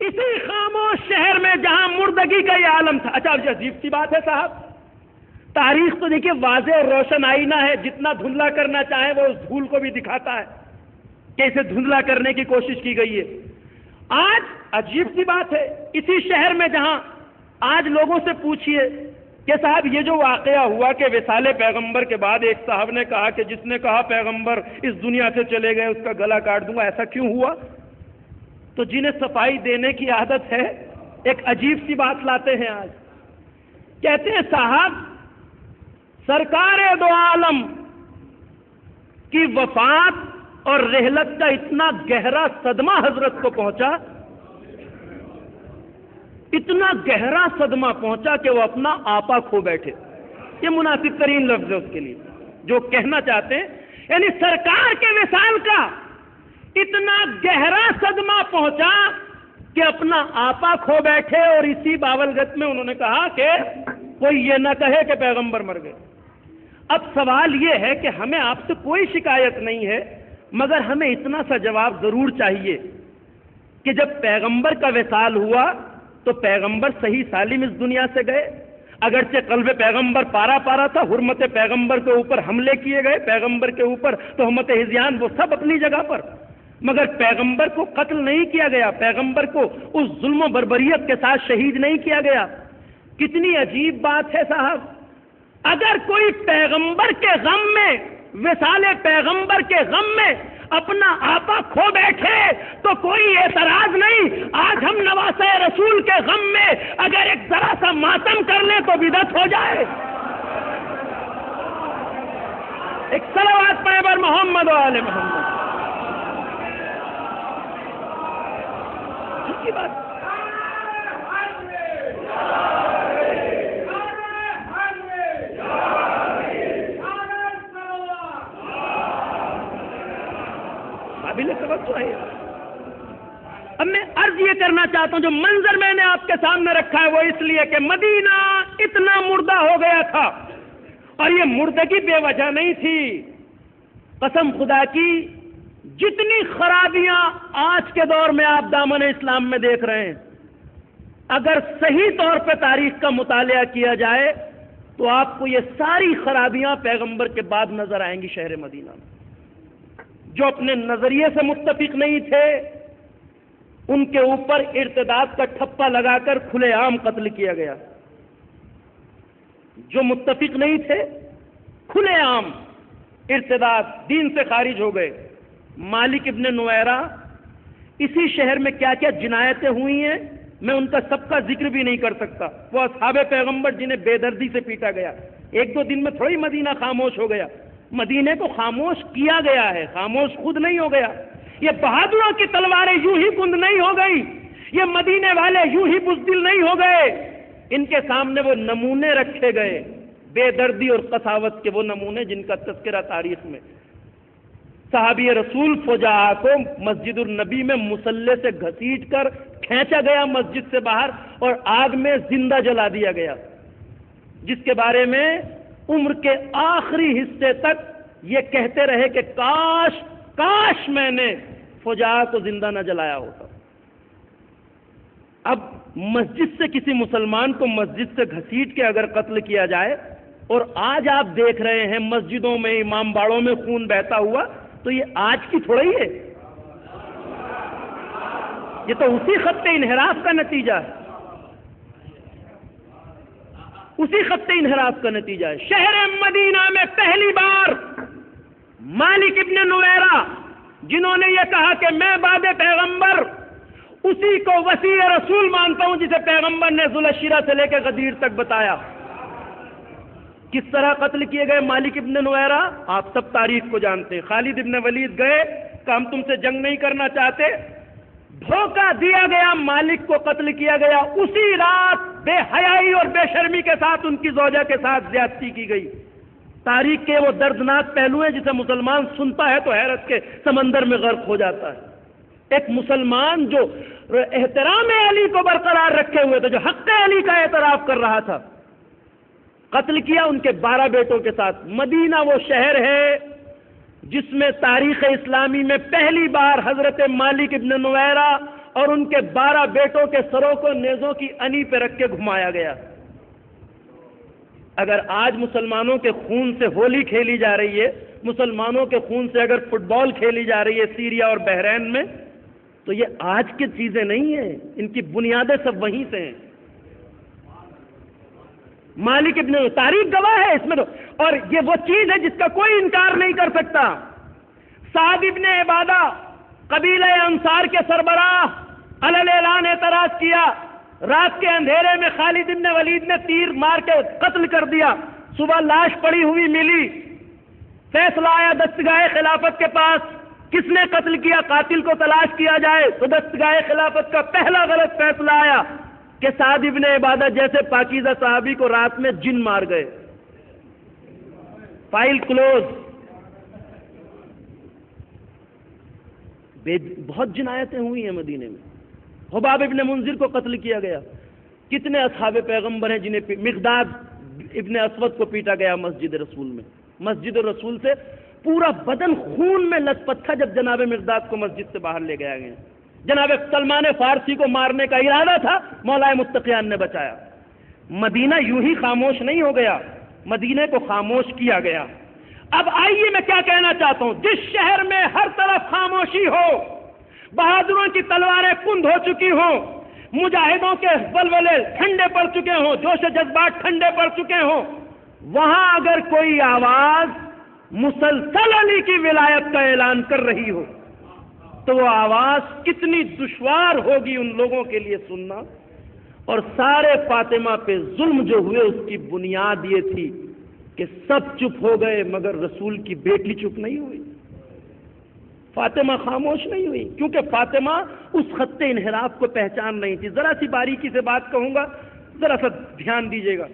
اسی خاموش شہر میں جہاں مردگی کا یہ عالم تھا. اچھا عجیب سی بات ہے صاحب، تاریخ تو دیکھیے واضح اور روشن آئینہ ہے، جتنا دھندلا کرنا چاہے وہ اس دھول کو بھی دکھاتا ہے کہ اسے دھندلا کرنے کی کوشش کی گئی ہے. آج عجیب سی بات ہے، اسی شہر میں جہاں آج لوگوں سے پوچھئے کہ صاحب یہ جو واقعہ ہوا کہ وصال پیغمبر کے بعد ایک صاحب نے کہا کہ جس نے کہا پیغمبر اس دنیا سے چلے گئے اس کا گلا کاٹ دوں گا، ایسا کیوں ہوا؟ تو جنہیں صفائی دینے کی عادت ہے ایک عجیب سی بات لاتے ہیں. آج کہتے ہیں صاحب سرکار دو عالم کی وفات اور رحلت کا اتنا گہرا صدمہ حضرت کو پہنچا، اتنا گہرا صدمہ پہنچا کہ وہ اپنا آپا کھو بیٹھے. یہ مناسب ترین لفظ ہے اس کے لیے جو کہنا چاہتے ہیں، یعنی سرکار کے وصال کا اتنا گہرا صدمہ پہنچا کہ اپنا آپا کھو بیٹھے. اور اسی باولگت میں انہوں نے کہا کہ کوئی یہ نہ کہے کہ پیغمبر مر گئے. اب سوال یہ ہے کہ ہمیں آپ سے کوئی شکایت نہیں ہے، مگر ہمیں اتنا سا جواب ضرور چاہیے کہ جب پیغمبر کا وصال ہوا تو پیغمبر صحیح سالم اس دنیا سے گئے. اگرچہ قلب پیغمبر پارا پارا تھا، حرمت پیغمبر کے اوپر حملے کیے گئے، پیغمبر کے اوپر تہمت ہذیان، وہ سب اپنی جگہ پر، مگر پیغمبر کو قتل نہیں کیا گیا، پیغمبر کو اس ظلم و بربریت کے ساتھ شہید نہیں کیا گیا. کتنی عجیب بات ہے صاحب. اگر کوئی پیغمبر کے غم میں، وصال پیغمبر کے غم میں اپنا آپا کھو بیٹھے تو کوئی اعتراض نہیں. آج ہم نواسہ رسول کے غم میں اگر ایک ذرا سا ماتم کر لیں تو بدعت ہو جائے. ایک صلوات پڑھیں بر محمد و آل محمد. کی بات قابل توجہ ہے. اب میں عرض یہ کرنا چاہتا ہوں، جو منظر میں نے آپ کے سامنے رکھا ہے وہ اس لیے کہ مدینہ اتنا مردہ ہو گیا تھا، اور یہ مردگی بے وجہ نہیں تھی. قسم خدا کی جتنی خرابیاں آج کے دور میں آپ دامن اسلام میں دیکھ رہے ہیں، اگر صحیح طور پہ تاریخ کا مطالعہ کیا جائے تو آپ کو یہ ساری خرابیاں پیغمبر کے بعد نظر آئیں گی. شہر مدینہ میں جو اپنے نظریے سے متفق نہیں تھے ان کے اوپر ارتداد کا ٹھپا لگا کر کھلے عام قتل کیا گیا. جو متفق نہیں تھے کھلے عام ارتداد، دین سے خارج ہو گئے. مالک ابن نویرہ، اسی شہر میں کیا کیا جنایتیں ہوئی ہیں میں ان کا سب کا ذکر بھی نہیں کر سکتا. وہ اصحاب پیغمبر جنہیں بے دردی سے پیٹا گیا، ایک دو دن میں تھوڑی مدینہ خاموش ہو گیا. مدینے کو خاموش کیا گیا ہے، خاموش خود نہیں ہو گیا. یہ بہادروں کی تلواریں یوں ہی بند نہیں ہو گئی، یہ مدینے والے یوں ہی بزدل نہیں ہو گئے. ان کے سامنے وہ نمونے رکھے گئے، بے دردی اور قساوت کے وہ نمونے جن کا تذکرہ تاریخ میں. صحابی رسول فجاء کو مسجد النبی میں مسلح سے گھسیٹ کر کھینچا گیا مسجد سے باہر اور آگ میں زندہ جلا دیا گیا، جس کے بارے میں عمر کے آخری حصے تک یہ کہتے رہے کہ کاش کاش میں نے فجاء کو زندہ نہ جلایا ہوتا. اب مسجد سے کسی مسلمان کو مسجد سے گھسیٹ کے اگر قتل کیا جائے، اور آج آپ دیکھ رہے ہیں مسجدوں میں، امام باڑوں میں خون بہتا ہوا، تو یہ آج کی تھوڑا ہی ہے، یہ تو اسی خط انحراف کا نتیجہ ہے، اسی خط انحراف کا نتیجہ ہے. شہر مدینہ میں پہلی بار مالک ابن نویرہ، جنہوں نے یہ کہا کہ میں بعد پیغمبر اسی کو وسیع رسول مانتا ہوں جسے پیغمبر نے ذوالشیرہ سے لے کے غدیر تک بتایا. کس طرح قتل کیے گئے مالک ابن نویرہ؟ آپ سب تاریخ کو جانتے ہیں. خالد ابن ولید گئے کہ ہم تم سے جنگ نہیں کرنا چاہتے، دھوکہ دیا گیا، مالک کو قتل کیا گیا. اسی رات بے حیائی اور بے شرمی کے ساتھ ان کی زوجہ کے ساتھ زیادتی کی گئی. تاریخ کے وہ دردناک پہلو ہیں جسے مسلمان سنتا ہے تو حیرت کے سمندر میں غرق ہو جاتا ہے. ایک مسلمان جو احترام علی کو برقرار رکھے ہوئے تھے، جو حق علی کا اعتراف کر رہا تھا، قتل کیا ان کے 12 بیٹوں کے ساتھ. مدینہ وہ شہر ہے جس میں تاریخ اسلامی میں پہلی بار حضرت مالک ابن نویرہ اور ان کے 12 بیٹوں کے سروں کو نیزوں کی انی پہ رکھ کے گھمایا گیا۔ اگر آج مسلمانوں کے خون سے ہولی کھیلی جا رہی ہے، مسلمانوں کے خون سے اگر فٹ بال کھیلی جا رہی ہے سیریا اور بحرین میں، تو یہ آج کی چیزیں نہیں ہیں، ان کی بنیادیں سب وہیں سے ہیں۔ مالک ابن تاریخ گواہ ہے اس میں تو، اور یہ وہ چیز ہے جس کا کوئی انکار نہیں کر سکتا۔ سعد ابن عبادہ قبیلہ انصار کے سربراہ علی اعلان اعتراض کیا، رات کے اندھیرے میں خالد ابن ولید نے تیر مار کے قتل کر دیا، صبح لاش پڑی ہوئی ملی، فیصلہ آیا دستگاہ خلافت کے پاس، کس نے قتل کیا، قاتل کو تلاش کیا جائے، تو دستگاہ خلافت کا پہلا غلط فیصلہ آیا کہ سعد ابن عبادہ جیسے پاکیزہ صحابی کو رات میں جن مار گئے، فائل کلوز۔ بہت جنایتیں ہوئی ہیں مدینے میں، حباب ابن منذر کو قتل کیا گیا، کتنے اصحاب پیغمبر ہیں جنہیں مقداد ابن اسود کو پیٹا گیا مسجد رسول میں، مسجد رسول سے پورا بدن خون میں لت پت تھا جب جناب مقداد کو مسجد سے باہر لے گیا گیا۔ جناب سلمان فارسی کو مارنے کا ارادہ تھا، مولا متقیان نے بچایا۔ مدینہ یوں ہی خاموش نہیں ہو گیا، مدینے کو خاموش کیا گیا۔ اب آئیے میں کیا کہنا چاہتا ہوں، جس شہر میں ہر طرف خاموشی ہو، بہادروں کی تلواریں کند ہو چکی ہوں، مجاہدوں کے ولولے ٹھنڈے پڑ چکے ہوں، جوش و جذبات ٹھنڈے پڑ چکے ہوں، وہاں اگر کوئی آواز مسلسل علی کی ولایت کا اعلان کر رہی ہو تو وہ آواز کتنی دشوار ہوگی ان لوگوں کے لیے سننا۔ اور سارے فاطمہ پہ ظلم جو ہوئے اس کی بنیاد یہ تھی کہ سب چپ ہو گئے مگر رسول کی بیٹی چپ نہیں ہوئی، فاطمہ خاموش نہیں ہوئی، کیونکہ فاطمہ اس خط انحراف کو پہچان نہیں تھی۔ ذرا سی باریکی سے بات کہوں گا، ذرا سا دھیان دیجیے گا،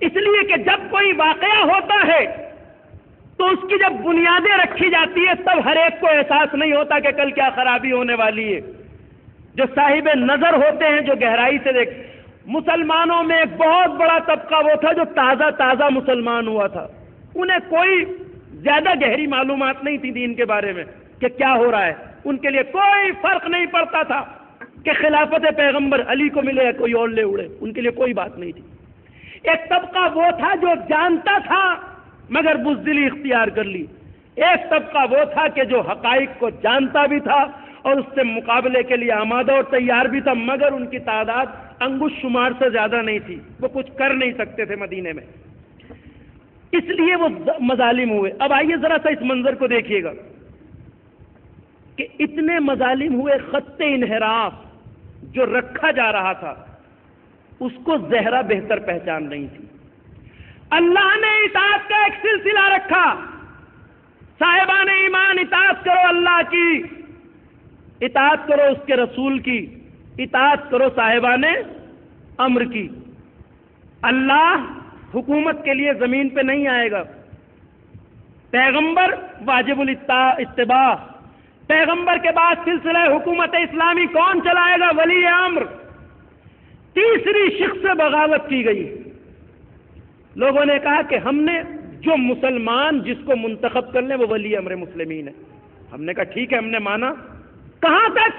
اس لیے کہ جب کوئی واقعہ ہوتا ہے تو اس کی جب بنیادیں رکھی جاتی ہے تب ہر ایک کو احساس نہیں ہوتا کہ کل کیا خرابی ہونے والی ہے۔ جو صاحب نظر ہوتے ہیں، جو گہرائی سے دیکھ، مسلمانوں میں ایک بہت بڑا طبقہ وہ تھا جو تازہ مسلمان ہوا تھا، انہیں کوئی زیادہ گہری معلومات نہیں تھی دین کے بارے میں کہ کیا ہو رہا ہے، ان کے لیے کوئی فرق نہیں پڑتا تھا کہ خلافت پیغمبر علی کو ملے یا کوئی اور لے اڑے، ان کے لیے کوئی بات نہیں تھی۔ ایک طبقہ وہ تھا جو جانتا تھا مگر بزدلی اختیار کر لی، ایک طبقہ وہ تھا کہ جو حقائق کو جانتا بھی تھا اور اس سے مقابلے کے لیے آمادہ اور تیار بھی تھا، مگر ان کی تعداد انگوش شمار سے زیادہ نہیں تھی، وہ کچھ کر نہیں سکتے تھے مدینے میں، اس لیے وہ مظالم ہوئے۔ اب آئیے ذرا سا اس منظر کو دیکھیے گا کہ اتنے مظالم ہوئے، خط انحراف جو رکھا جا رہا تھا اس کو زہرا بہتر پہچان نہیں تھی۔ اللہ نے اطاعت کا ایک سلسلہ رکھا، صاحبان ایمان اطاعت کرو اللہ کی، اطاعت کرو اس کے رسول کی، اطاعت کرو صاحبان امر کی۔ اللہ حکومت کے لیے زمین پہ نہیں آئے گا، پیغمبر واجب الاتباع، پیغمبر کے بعد سلسلہ حکومت اسلامی کون چلائے گا؟ ولی امر۔ تیسری شخص سے بغاوت کی گئی، لوگوں نے کہا کہ ہم نے جو مسلمان جس کو منتخب کر لیں وہ ولی امر مسلمین ہے۔ ہم نے کہا ٹھیک ہے، ہم نے مانا، کہاں تک؟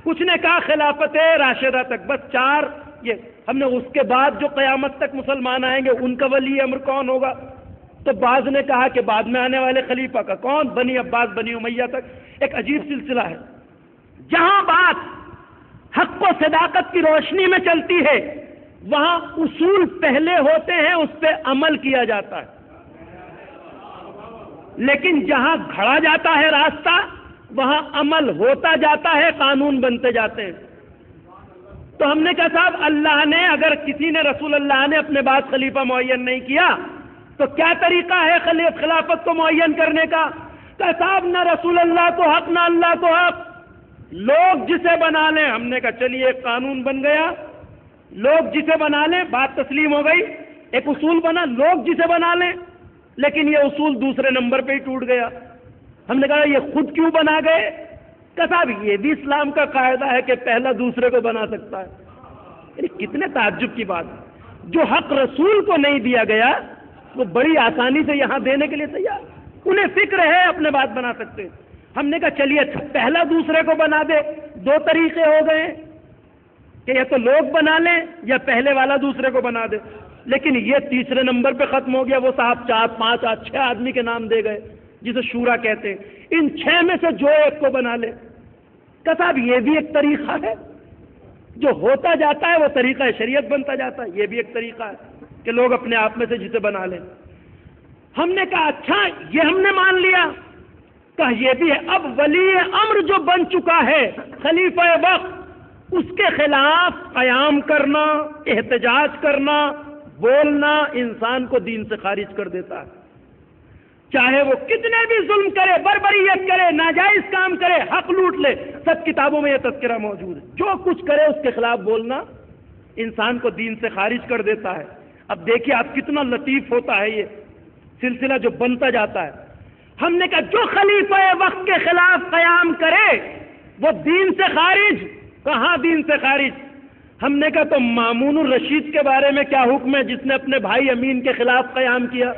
کچھ نے کہا خلافت راشدہ تک، بس 4 یہ ہم نے، اس کے بعد جو قیامت تک مسلمان آئیں گے ان کا ولی امر کون ہوگا؟ تو بعض نے کہا کہ بعد میں آنے والے خلیفہ کا، کون؟ بنی عباس بنی امیہ تک۔ ایک عجیب سلسلہ ہے، جہاں بات حق و صداقت کی روشنی میں چلتی ہے وہاں اصول پہلے ہوتے ہیں، اس پہ عمل کیا جاتا ہے، لیکن جہاں گھڑا جاتا ہے راستہ وہاں عمل ہوتا جاتا ہے، قانون بنتے جاتے ہیں۔ تو ہم نے کہا صاحب اللہ نے، اگر کسی نے رسول اللہ نے اپنے بعد خلیفہ معین نہیں کیا تو کیا طریقہ ہے خلافت کو معین کرنے کا؟ کہ صاحب نہ رسول اللہ کو حق نہ اللہ کو حق، لوگ جسے بنا لیں۔ ہم نے کہا چلیے ایک قانون بن گیا، لوگ جسے بنا لیں، بات تسلیم ہو گئی، ایک اصول بنا، لوگ جسے بنا لیں، لیکن یہ اصول دوسرے نمبر پہ ہی ٹوٹ گیا۔ ہم نے کہا یہ خود کیوں بنا گئے؟ کہ صاحب یہ بھی اسلام کا قاعدہ ہے کہ پہلا دوسرے کو بنا سکتا ہے۔ یعنی کتنے تعجب کی بات، جو حق رسول کو نہیں دیا گیا وہ بڑی آسانی سے یہاں دینے کے لیے تیار، انہیں فکر ہے اپنے بات بنا سکتے۔ ہم نے کہا چلیے پہلا دوسرے کو بنا دے، دو طریقے ہو گئے کہ یا تو لوگ بنا لیں یا پہلے والا دوسرے کو بنا دے، لیکن یہ تیسرے نمبر پہ ختم ہو گیا۔ وہ صاحب 4 5 6 آدمی کے نام دے گئے جسے شورا کہتے ہیں، ان 6 میں سے جو ایک کو بنا لے۔ کہ صاحب یہ بھی ایک طریقہ ہے، جو ہوتا جاتا ہے وہ طریقہ شریعت بنتا جاتا ہے، یہ بھی ایک طریقہ ہے کہ لوگ اپنے آپ میں سے جسے بنا لیں۔ ہم نے کہا اچھا یہ ہم نے مان لیا، کہا یہ بھی ہے۔ اب ولی امر جو بن چکا ہے خلیفہ وقت، اس کے خلاف قیام کرنا، احتجاج کرنا، بولنا انسان کو دین سے خارج کر دیتا ہے، چاہے وہ کتنے بھی ظلم کرے، بربریت کرے، ناجائز کام کرے، حق لوٹ لے، سب کتابوں میں یہ تذکرہ موجود ہے۔ جو کچھ کرے اس کے خلاف بولنا انسان کو دین سے خارج کر دیتا ہے۔ اب دیکھیے آپ کتنا لطیف ہوتا ہے یہ سلسلہ جو بنتا جاتا ہے۔ ہم نے کہا جو خلیفہ وقت کے خلاف قیام کرے وہ دین سے خارج۔ کہاں دین سے خارج؟ ہم نے کہا تو مامون الرشید کے بارے میں کیا حکم ہے جس نے اپنے بھائی امین کے خلاف قیام کیا؟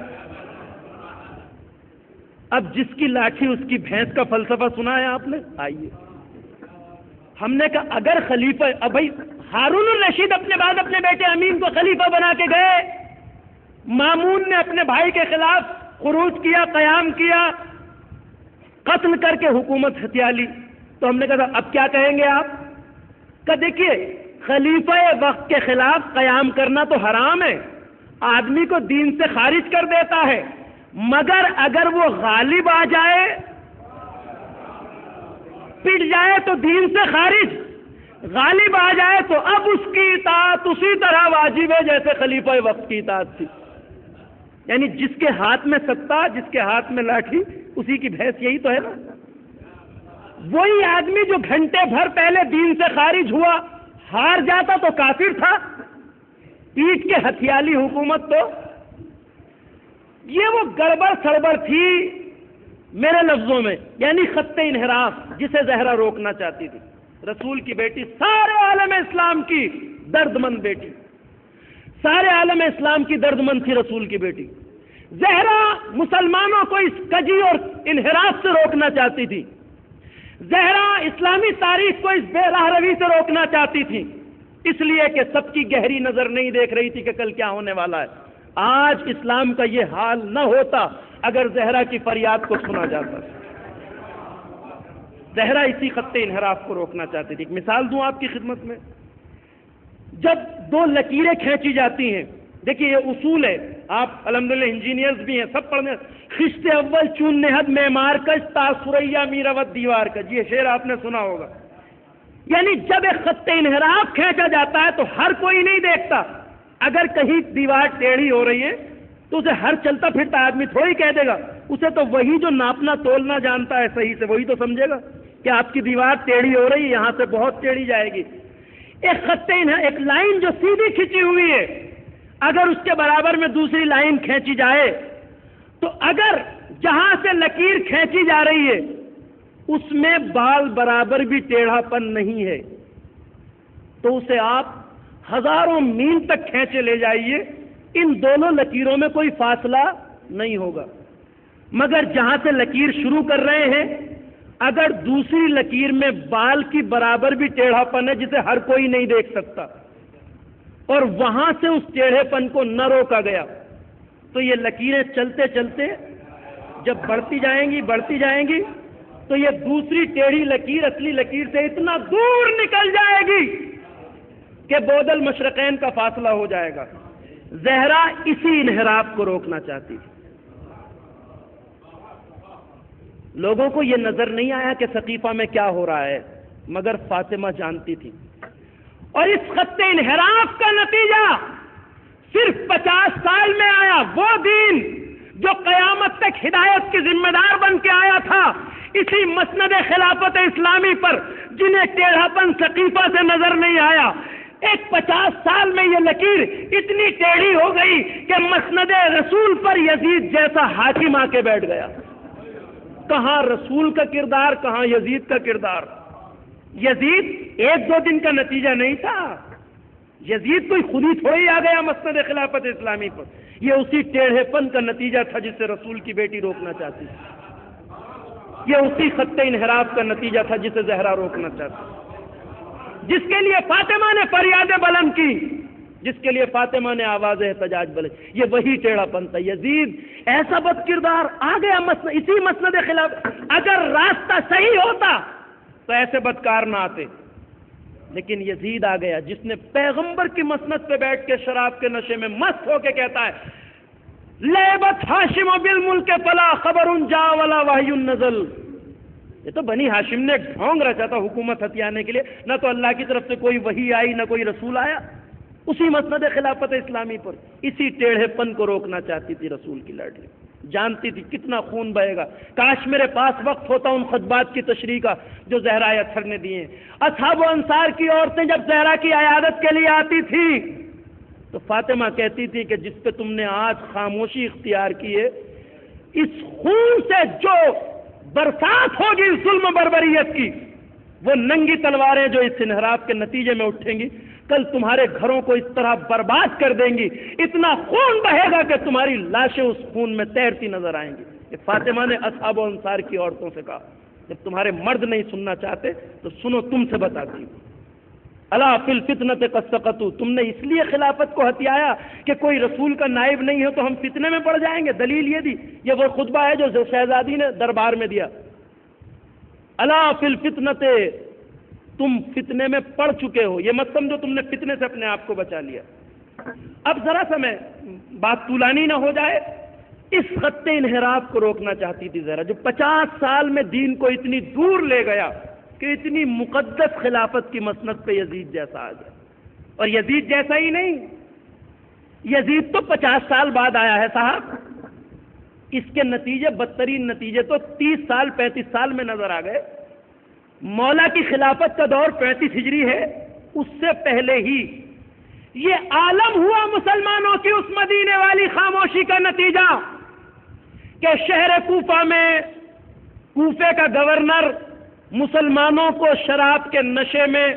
اب جس کی لاٹھی اس کی بھینس کا فلسفہ سنا ہے آپ نے؟ آئیے ہم نے کہا اگر خلیفہ، اب بھائی ہارون الرشید اپنے بعد اپنے بیٹے امین کو خلیفہ بنا کے گئے، مامون نے اپنے بھائی کے خلاف خروج کیا، قیام کیا، قتل کر کے حکومت ہتھیا لی، تو ہم نے کہا اب کیا کہیں گے آپ؟ کہ دیکھیے خلیفہ وقت کے خلاف قیام کرنا تو حرام ہے، آدمی کو دین سے خارج کر دیتا ہے، مگر اگر وہ غالب آ جائے، پٹ جائے تو دین سے خارج، غالب آ جائے تو اب اس کی اطاعت اسی طرح واجب ہے جیسے خلیفہ وقت کی اطاعت تھی۔ یعنی جس کے ہاتھ میں ستا، جس کے ہاتھ میں لاٹھی، اسی کی بھینس، یہی تو ہے نا۔ وہی آدمی جو گھنٹے بھر پہلے دین سے خارج ہوا، ہار جاتا تو کافر تھا، پیٹ کے ہتھیالی حکومت تو یہ وہ گڑبڑ سڑبڑ تھی میرے لفظوں میں، یعنی خط انحراف جسے زہرا روکنا چاہتی تھی۔ رسول کی بیٹی، سارے عالم اسلام کی درد مند بیٹی، سارے عالم اسلام کی درد مند تھی رسول کی بیٹی۔ زہرا مسلمانوں کو اس کجی اور انحراف سے روکنا چاہتی تھی، زہرا اسلامی تاریخ کو اس بے راہ روی سے روکنا چاہتی تھی، اس لیے کہ سب کی گہری نظر نہیں دیکھ رہی تھی کہ کل کیا ہونے والا ہے۔ آج اسلام کا یہ حال نہ ہوتا اگر زہرا کی فریاد کو سنا جاتا۔ زہرا اسی خط انحراف کو روکنا چاہتی تھی۔ ایک مثال دوں آپ کی خدمت میں، جب دو لکیریں کھینچی جاتی ہیں، دیکھیے یہ اصول ہے، آپ الحمدللہ انجینئرز بھی ہیں، سب پڑھنے، خشت اول چون نہد معمار کش تا سریا میراوت دیوار کش، یہ شعر آپ نے سنا ہوگا۔ یعنی جب ایک خط انحراف کھینچا جاتا ہے تو ہر کوئی نہیں دیکھتا، اگر کہیں دیوار ٹیڑھی ہو رہی ہے تو اسے ہر چلتا پھرتا آدمی تھوڑی کہہ دے گا، اسے تو وہی جو ناپنا تولنا جانتا ہے صحیح سے وہی تو سمجھے گا کہ آپ کی دیوار ٹیڑھی ہو رہی ہے، یہاں سے بہت ٹیڑھی جائے گی۔ ایک خط ایک لائن جو سیدھی کھینچی ہوئی ہے، اگر اس کے برابر میں دوسری لائن کھینچی جائے تو اگر جہاں سے لکیر کھینچی جا رہی ہے اس میں بال برابر بھی ٹیڑھا پن نہیں ہے تو اسے آپ ہزاروں میل تک کھینچے لے جائیے، ان دونوں لکیروں میں کوئی فاصلہ نہیں ہوگا۔ مگر جہاں سے لکیر شروع کر رہے ہیں، اگر دوسری لکیر میں بال کی برابر بھی ٹیڑھا پن ہے جسے ہر کوئی نہیں دیکھ سکتا، اور وہاں سے اس ٹیڑھے پن کو نہ روکا گیا تو یہ لکیریں چلتے چلتے جب بڑھتی جائیں گی تو یہ دوسری ٹیڑھی لکیر اصلی لکیر سے اتنا دور نکل جائے گی کہ بعد المشرقین کا فاصلہ ہو جائے گا۔ زہرا اسی انحراف کو روکنا چاہتی تھی۔ لوگوں کو یہ نظر نہیں آیا کہ سقیفہ میں کیا ہو رہا ہے، مگر فاطمہ جانتی تھی، اور اس خط انحراف کا نتیجہ صرف 50 سال میں آیا۔ وہ دین جو قیامت تک ہدایت کی ذمہ دار بن کے آیا تھا اسی مسند خلافت اسلامی پر، جنہیں ٹیڑھا پن سقیفہ سے نظر نہیں آیا، ایک 50 سال میں یہ لکیر اتنی ٹیڑھی ہو گئی کہ مسند رسول پر یزید جیسا حاکم آ کے بیٹھ گیا۔ کہاں رسول کا کردار، کہاں یزید کا کردار۔ یزید 1-2 دن کا نتیجہ نہیں تھا، یزید کوئی خود ہی تھوڑی آ گیا مسند خلافت اسلامی پر، یہ اسی ٹیڑھے پن کا نتیجہ تھا جسے رسول کی بیٹی روکنا چاہتی تھی، یہ اسی خط انحراف کا نتیجہ تھا جسے زہرا روکنا چاہتی۔ جس کے لیے فاطمہ نے فریادیں بلند کی، جس کے لیے فاطمہ نے آواز احتجاج بلند، یہ وہی ٹیڑھا پن تھا۔ یزید ایسا بد کردار آ گیا اسی مسند خلاف۔ اگر راستہ صحیح ہوتا تو ایسے بدکار نہ آتے، لیکن یزید آ گیا جس نے پیغمبر کی مسند پہ بیٹھ کے شراب کے نشے میں مست ہو کے کہتا ہے لیبت ہاشم بالملک فلا خبر جا ولا وحی نزل۔ یہ تو بنی ہاشم نے ایک ڈھونگ رچا تھا حکومت ہتھیانے کے لیے، نہ تو اللہ کی طرف سے کوئی وحی آئی نہ کوئی رسول آیا، اسی مسند خلافت اسلامی پر اسی ٹیڑھے پن کو روکنا چاہتی تھی رسول کی لاڈلی، جانتی تھی کتنا خون بہے گا۔ کاش میرے پاس وقت ہوتا ان خطبات کی تشریح کا جو زہرا اطہر نے دیے ہیں۔ اصحاب و انصار کی عورتیں جب زہرا کی عیادت کے لیے آتی تھی تو فاطمہ کہتی تھی کہ جس پہ تم نے آج خاموشی اختیار کی ہے، اس خون سے جو برسات ہوگی ظلم و بربریت کی، وہ ننگی تلواریں جو اس انحراف کے نتیجے میں اٹھیں گی کل تمہارے گھروں کو اس طرح برباد کر دیں گی، اتنا خون بہے گا کہ تمہاری لاشیں اس خون میں تیرتی نظر آئیں گی۔ یہ فاطمہ نے اصحاب و انصار کی عورتوں سے کہا۔ جب تمہارے مرد نہیں سننا چاہتے تو سنو، تم سے بتاتی ہوں۔ الا فی الفتنۃ قد سقطوا، تم نے اس لیے خلافت کو ہتھیایا کہ کوئی رسول کا نائب نہیں ہو تو ہم فتنے میں پڑ جائیں گے۔ دلیل یہ دی، یہ وہ خطبہ ہے جو شہزادی نے دربار میں دیا۔ الا فی الفتنۃ، تم فتنے میں پڑ چکے ہو، یہ مت سمجھو تم نے فتنے سے اپنے آپ کو بچا لیا۔ اب ذرا سا میں بات طولانی نہ ہو جائے، اس خط انحراف کو روکنا چاہتی تھی زہرا، جو 50 سال میں دین کو اتنی دور لے گیا کہ اتنی مقدس خلافت کی مسند پہ یزید جیسا آ گیا۔ اور یزید جیسا ہی نہیں، یزید تو 50 سال بعد آیا ہے صاحب، اس کے نتیجے بدترین نتیجے تو 30 سال 35 سال میں نظر آ گئے۔ مولا کی خلافت کا دور 35 ہجری ہے، اس سے پہلے ہی یہ عالم ہوا مسلمانوں کی اس مدینے والی خاموشی کا نتیجہ کہ شہر کوفہ میں کوفے کا گورنر مسلمانوں کو شراب کے نشے میں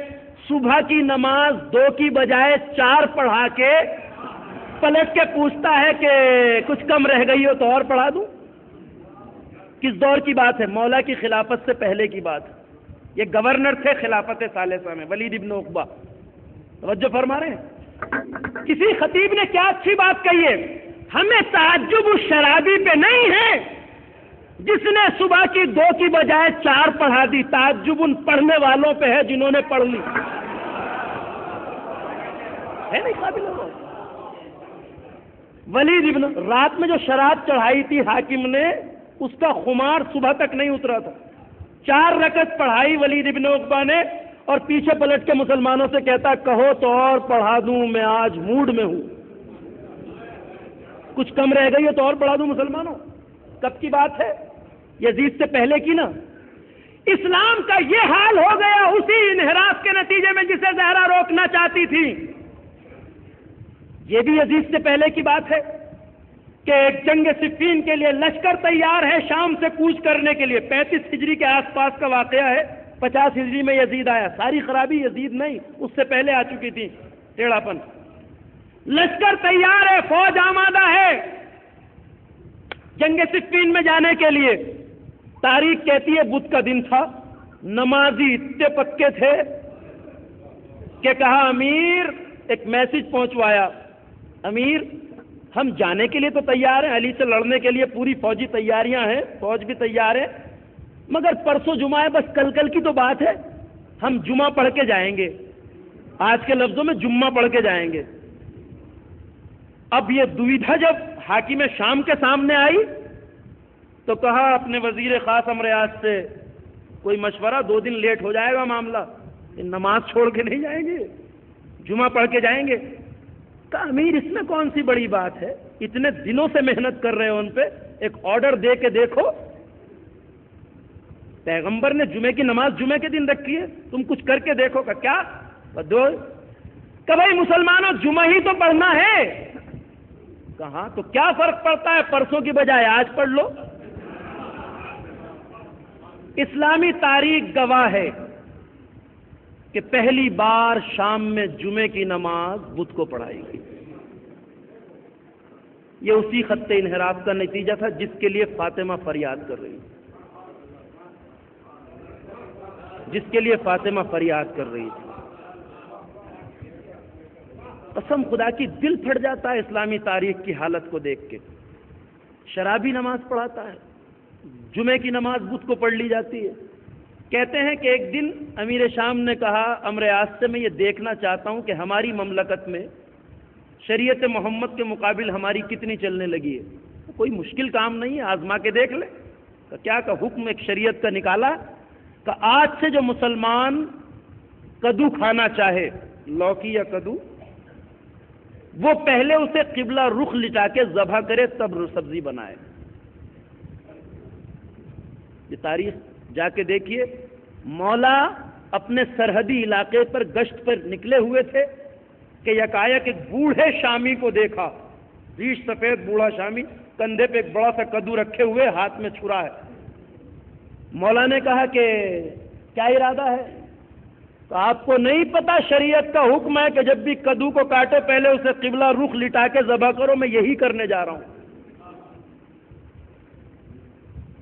صبح کی نماز 2 کی بجائے 4 پڑھا کے پلٹ کے پوچھتا ہے کہ کچھ کم رہ گئی ہو تو اور پڑھا دوں۔ کس دور کی بات ہے؟ مولا کی خلافت سے پہلے کی بات ہے۔ یہ گورنر تھے خلافت ثالثہ میں، ولید ابن عقبہ۔ توجہ فرما رہے ہیں؟ کسی خطیب نے کیا اچھی بات کہی ہے، ہمیں تعجب اس شرابی پہ نہیں ہے جس نے صبح کی 2 کی بجائے 4 پڑھا دی، تعجب ان پڑھنے والوں پہ ہے جنہوں نے پڑھ لی۔ ہے نہیں قابل ہو؟ ولید ابن، رات میں جو شراب چڑھائی تھی حاکم نے، اس کا خمار صبح تک نہیں اترا تھا۔ 4 رکعت پڑھائی ولید ابن عقبہ نے اور پیچھے پلٹ کے مسلمانوں سے کہتا کہو تو اور پڑھا دوں، میں آج موڈ میں ہوں، کچھ کم رہ گئی ہے تو اور پڑھا دوں مسلمانوں۔ کب کی بات ہے؟ یزید سے پہلے کی نا۔ اسلام کا یہ حال ہو گیا اسی انحراف کے نتیجے میں جسے زہرا روکنا چاہتی تھی۔ یہ بھی یزید سے پہلے کی بات ہے کہ ایک جنگ صفین کے لیے لشکر تیار ہے شام سے کوچ کرنے کے لیے، 35 ہجری کے آس پاس کا واقعہ ہے، 50 ہجری میں یزید آیا۔ ساری خرابی یزید نہیں، اس سے پہلے آ چکی تھی ٹیڑھا پن۔ لشکر تیار ہے، فوج آمادہ ہے جنگ صفین میں جانے کے لیے۔ تاریخ کہتی ہے بدھ کا دن تھا، نمازی اتنے پکے تھے کہ کہا امیر، ایک میسج پہنچوایا، امیر ہم جانے کے لیے تو تیار ہیں، علی سے لڑنے کے لیے پوری فوجی تیاریاں ہیں، فوج بھی تیار ہے، مگر پرسوں جمعہ ہے، بس کل کی تو بات ہے، ہم جمعہ پڑھ کے جائیں گے، آج کے لفظوں میں جمعہ پڑھ کے جائیں گے۔ اب یہ دویدھا جب حاکم شام کے سامنے آئی تو کہا اپنے وزیر خاص امریاض سے کوئی مشورہ، 2 دن لیٹ ہو جائے گا معاملہ، نماز چھوڑ کے نہیں جائیں گے، جمعہ پڑھ کے جائیں گے۔ کہا امیر اس میں کون سی بڑی بات ہے، اتنے دنوں سے محنت کر رہے ہو ان پہ، ایک آرڈر دے کے دیکھو، پیغمبر نے جمعے کی نماز جمعے کے دن رکھی ہے، تم کچھ کر کے دیکھو۔ کہ کیا کہ بھائی مسلمانوں جمعہ ہی تو پڑھنا ہے۔ کہاں تو کیا فرق پڑتا ہے، پرسوں کی بجائے آج پڑھ لو۔ اسلامی تاریخ گواہ ہے کہ پہلی بار شام میں جمعے کی نماز بدھ کو پڑھائی گئی۔ یہ اسی خط انحراف کا نتیجہ تھا جس کے لیے فاطمہ فریاد کر رہی تھی، جس کے لیے فاطمہ فریاد کر رہی تھی۔ قسم خدا کی دل پھٹ جاتا ہے اسلامی تاریخ کی حالت کو دیکھ کے. شرابی نماز پڑھاتا ہے, جمعے کی نماز بدھ کو پڑھ لی جاتی ہے. کہتے ہیں کہ ایک دن امیر شام نے کہا عمرو عاص سے, میں یہ دیکھنا چاہتا ہوں کہ ہماری مملکت میں شریعت محمد کے مقابل ہماری کتنی چلنے لگی ہے. کوئی مشکل کام نہیں ہے, آزما کے دیکھ لیں. کیا کا حکم ایک شریعت کا نکالا کہ آج سے جو مسلمان کدو کھانا چاہے, لوکی یا کدو, وہ پہلے اسے قبلہ رخ لٹا کے ذبح کرے تب سبزی بنائے. یہ تاریخ جا کے دیکھیے. مولا اپنے سرحدی علاقے پر گشت پر نکلے ہوئے تھے کہ یکایک ایک بوڑھے شامی کو دیکھا, ریش سفید بوڑھا شامی, کندھے پہ ایک بڑا سا کدو رکھے ہوئے, ہاتھ میں چھرا ہے. مولا نے کہا کہ کیا ارادہ ہے؟ تو آپ کو نہیں پتا شریعت کا حکم ہے کہ جب بھی کدو کو کاٹے پہلے اسے قبلہ رخ لٹا کے ذبح کرو. میں یہی کرنے جا رہا ہوں.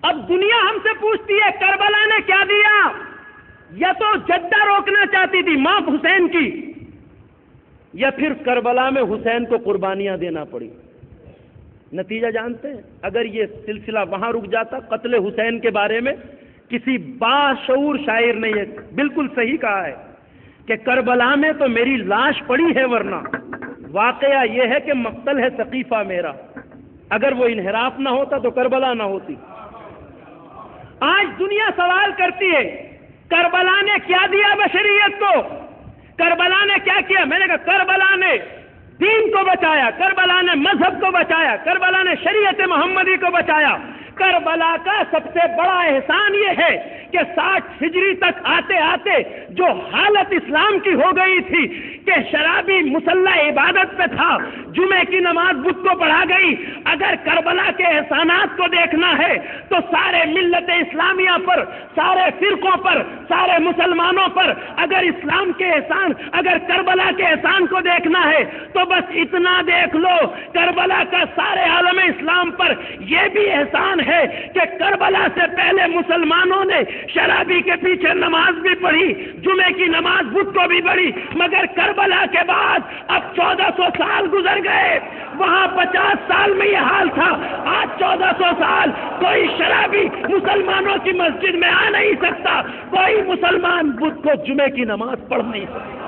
اب دنیا ہم سے پوچھتی ہے کربلا نے کیا دیا؟ یا تو جدہ روکنا چاہتی تھی ماں حسین کی, یا پھر کربلا میں حسین کو قربانیاں دینا پڑی. نتیجہ جانتے ہیں؟ اگر یہ سلسلہ وہاں رک جاتا, قتل حسین کے بارے میں کسی باشعور شاعر نے یہ بالکل صحیح کہا ہے کہ کربلا میں تو میری لاش پڑی ہے, ورنہ واقعہ یہ ہے کہ مقتل ہے ثقیفہ میرا. اگر وہ انحراف نہ ہوتا تو کربلا نہ ہوتی. آج دنیا سوال کرتی ہے کربلا نے کیا دیا بشریت کو؟ کربلا نے کیا کیا؟ میں نے کہا کربلا نے دین کو بچایا, کربلا نے مذہب کو بچایا, کربلا نے شریعت محمدی کو بچایا. کربلا کا سب سے بڑا احسان یہ ہے کہ 60 ہجری تک آتے آتے جو حالت اسلام کی ہو گئی تھی کہ شرابی مسلح عبادت پہ تھا, جمعے کی نماز بدھ کو پڑھا گئی. اگر کربلا کے احسانات کو دیکھنا ہے تو سارے ملت اسلامیہ پر, سارے فرقوں پر, سارے مسلمانوں پر اگر اسلام کے احسان, اگر کربلا کے احسان کو دیکھنا ہے تو بس اتنا دیکھ لو, کربلا کا سارے عالم اسلام پر یہ بھی احسان ہے کہ کربلا سے پہلے مسلمانوں نے شرابی کے پیچھے نماز بھی پڑھی, جمعے کی نماز بدھ کو بھی پڑھی. مگر کربلا کے بعد اب 1400 سال گزر گئے, وہاں 50 سال میں یہ حال تھا, آج 1400 سال کوئی شرابی مسلمانوں کی مسجد میں آ نہیں سکتا, کوئی مسلمان بدھ کو جمعے کی نماز پڑھ نہیں سکتا.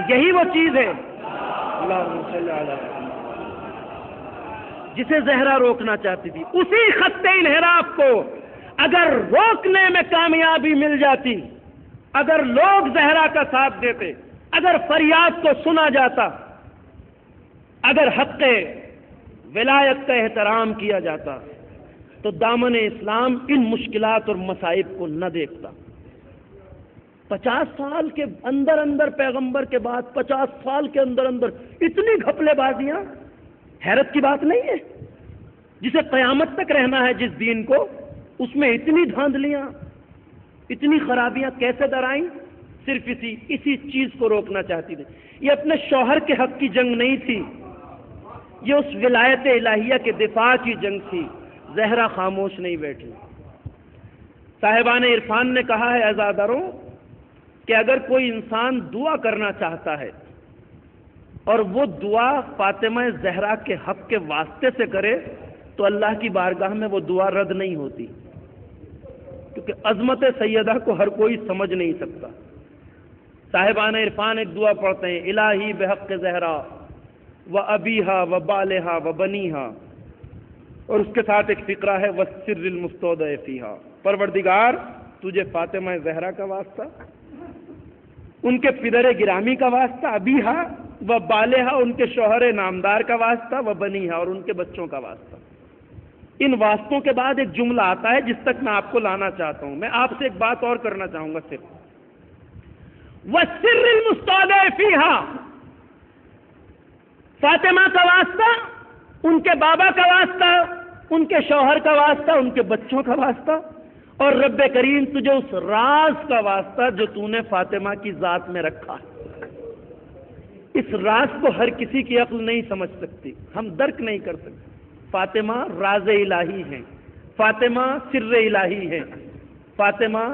یہی وہ چیز ہے جسے زہرا روکنا چاہتی تھی. اسی خط انحراف کو اگر روکنے میں کامیابی مل جاتی, اگر لوگ زہرا کا ساتھ دیتے, اگر فریاد کو سنا جاتا, اگر حق ولایت کا احترام کیا جاتا, تو دامن اسلام ان مشکلات اور مصائب کو نہ دیکھتا. 50 سال کے اندر اندر پیغمبر کے بعد 50 سال کے اندر اندر اتنی گھپلے بازیاں حیرت کی بات نہیں ہے. جسے قیامت تک رہنا ہے جس دین کو, اس میں اتنی دھاندلیاں, اتنی خرابیاں کیسے درائیں؟ صرف اسی چیز کو روکنا چاہتی تھی. یہ اپنے شوہر کے حق کی جنگ نہیں تھی, یہ اس ولایت الہیہ کے دفاع کی جنگ تھی. زہرا خاموش نہیں بیٹھی. صاحبان عرفان نے کہا ہے عزاداروں کہ اگر کوئی انسان دعا کرنا چاہتا ہے اور وہ دعا فاطمہ زہرا کے حق کے واسطے سے کرے تو اللہ کی بارگاہ میں وہ دعا رد نہیں ہوتی, کیونکہ عظمت سیدہ کو ہر کوئی سمجھ نہیں سکتا. صاحبان عرفان ایک دعا پڑھتے ہیں, الہی بحق زہرا و ابیہا و بالہا و بنیہا, اور اس کے ساتھ ایک فقرہ ہے والسر المستودع فیہا, پروردگار تجھے فاطمہ زہرا کا واسطہ, ان کے پدر گرامی کا واسطہ, ابیہا و بالہا ان کے شوہر نامدار کا واسطہ, و بنیہا اور ان کے بچوں کا واسطہ. ان واسطوں کے بعد ایک جملہ آتا ہے جس تک میں آپ کو لانا چاہتا ہوں. میں آپ سے ایک بات اور کرنا چاہوں گا, صرف والسر المستودع فیہا, فاطمہ کا واسطہ, ان کے بابا کا واسطہ, ان کے شوہر کا واسطہ, ان کے بچوں کا واسطہ, اور رب کریم تجھے اس راز کا واسطہ جو تو نے فاطمہ کی ذات میں رکھا ہے. اس راز کو ہر کسی کی عقل نہیں سمجھ سکتی، ہم درک نہیں کر سکتے۔ فاطمہ راز الہی ہیں، فاطمہ سر الہی ہیں، فاطمہ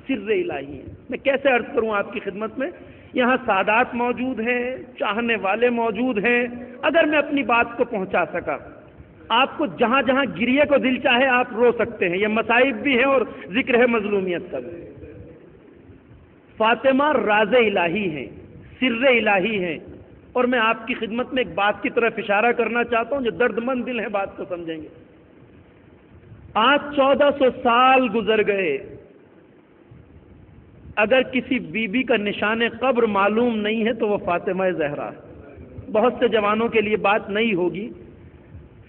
سر الہی ہیں۔ میں کیسے عرض کروں آپ کی خدمت میں؟ یہاں سادات موجود ہیں، چاہنے والے موجود ہیں، اگر میں اپنی بات کو پہنچا سکا، آپ کو جہاں جہاں گریے کو دل چاہے آپ رو سکتے ہیں، یہ مصائب بھی ہیں اور ذکر ہے مظلومیت کا بھی۔ فاطمہ راز الہی ہیں، سر الہی ہیں، اور میں آپ کی خدمت میں ایک بات کی طرف اشارہ کرنا چاہتا ہوں، جو درد مند دل ہے بات کو سمجھیں گے۔ آج 1400 سال گزر گئے، اگر کسی بی بی کا نشان قبر معلوم نہیں ہے تو وہ فاطمہ زہرا ہے۔ بہت سے جوانوں کے لیے بات نہیں ہوگی،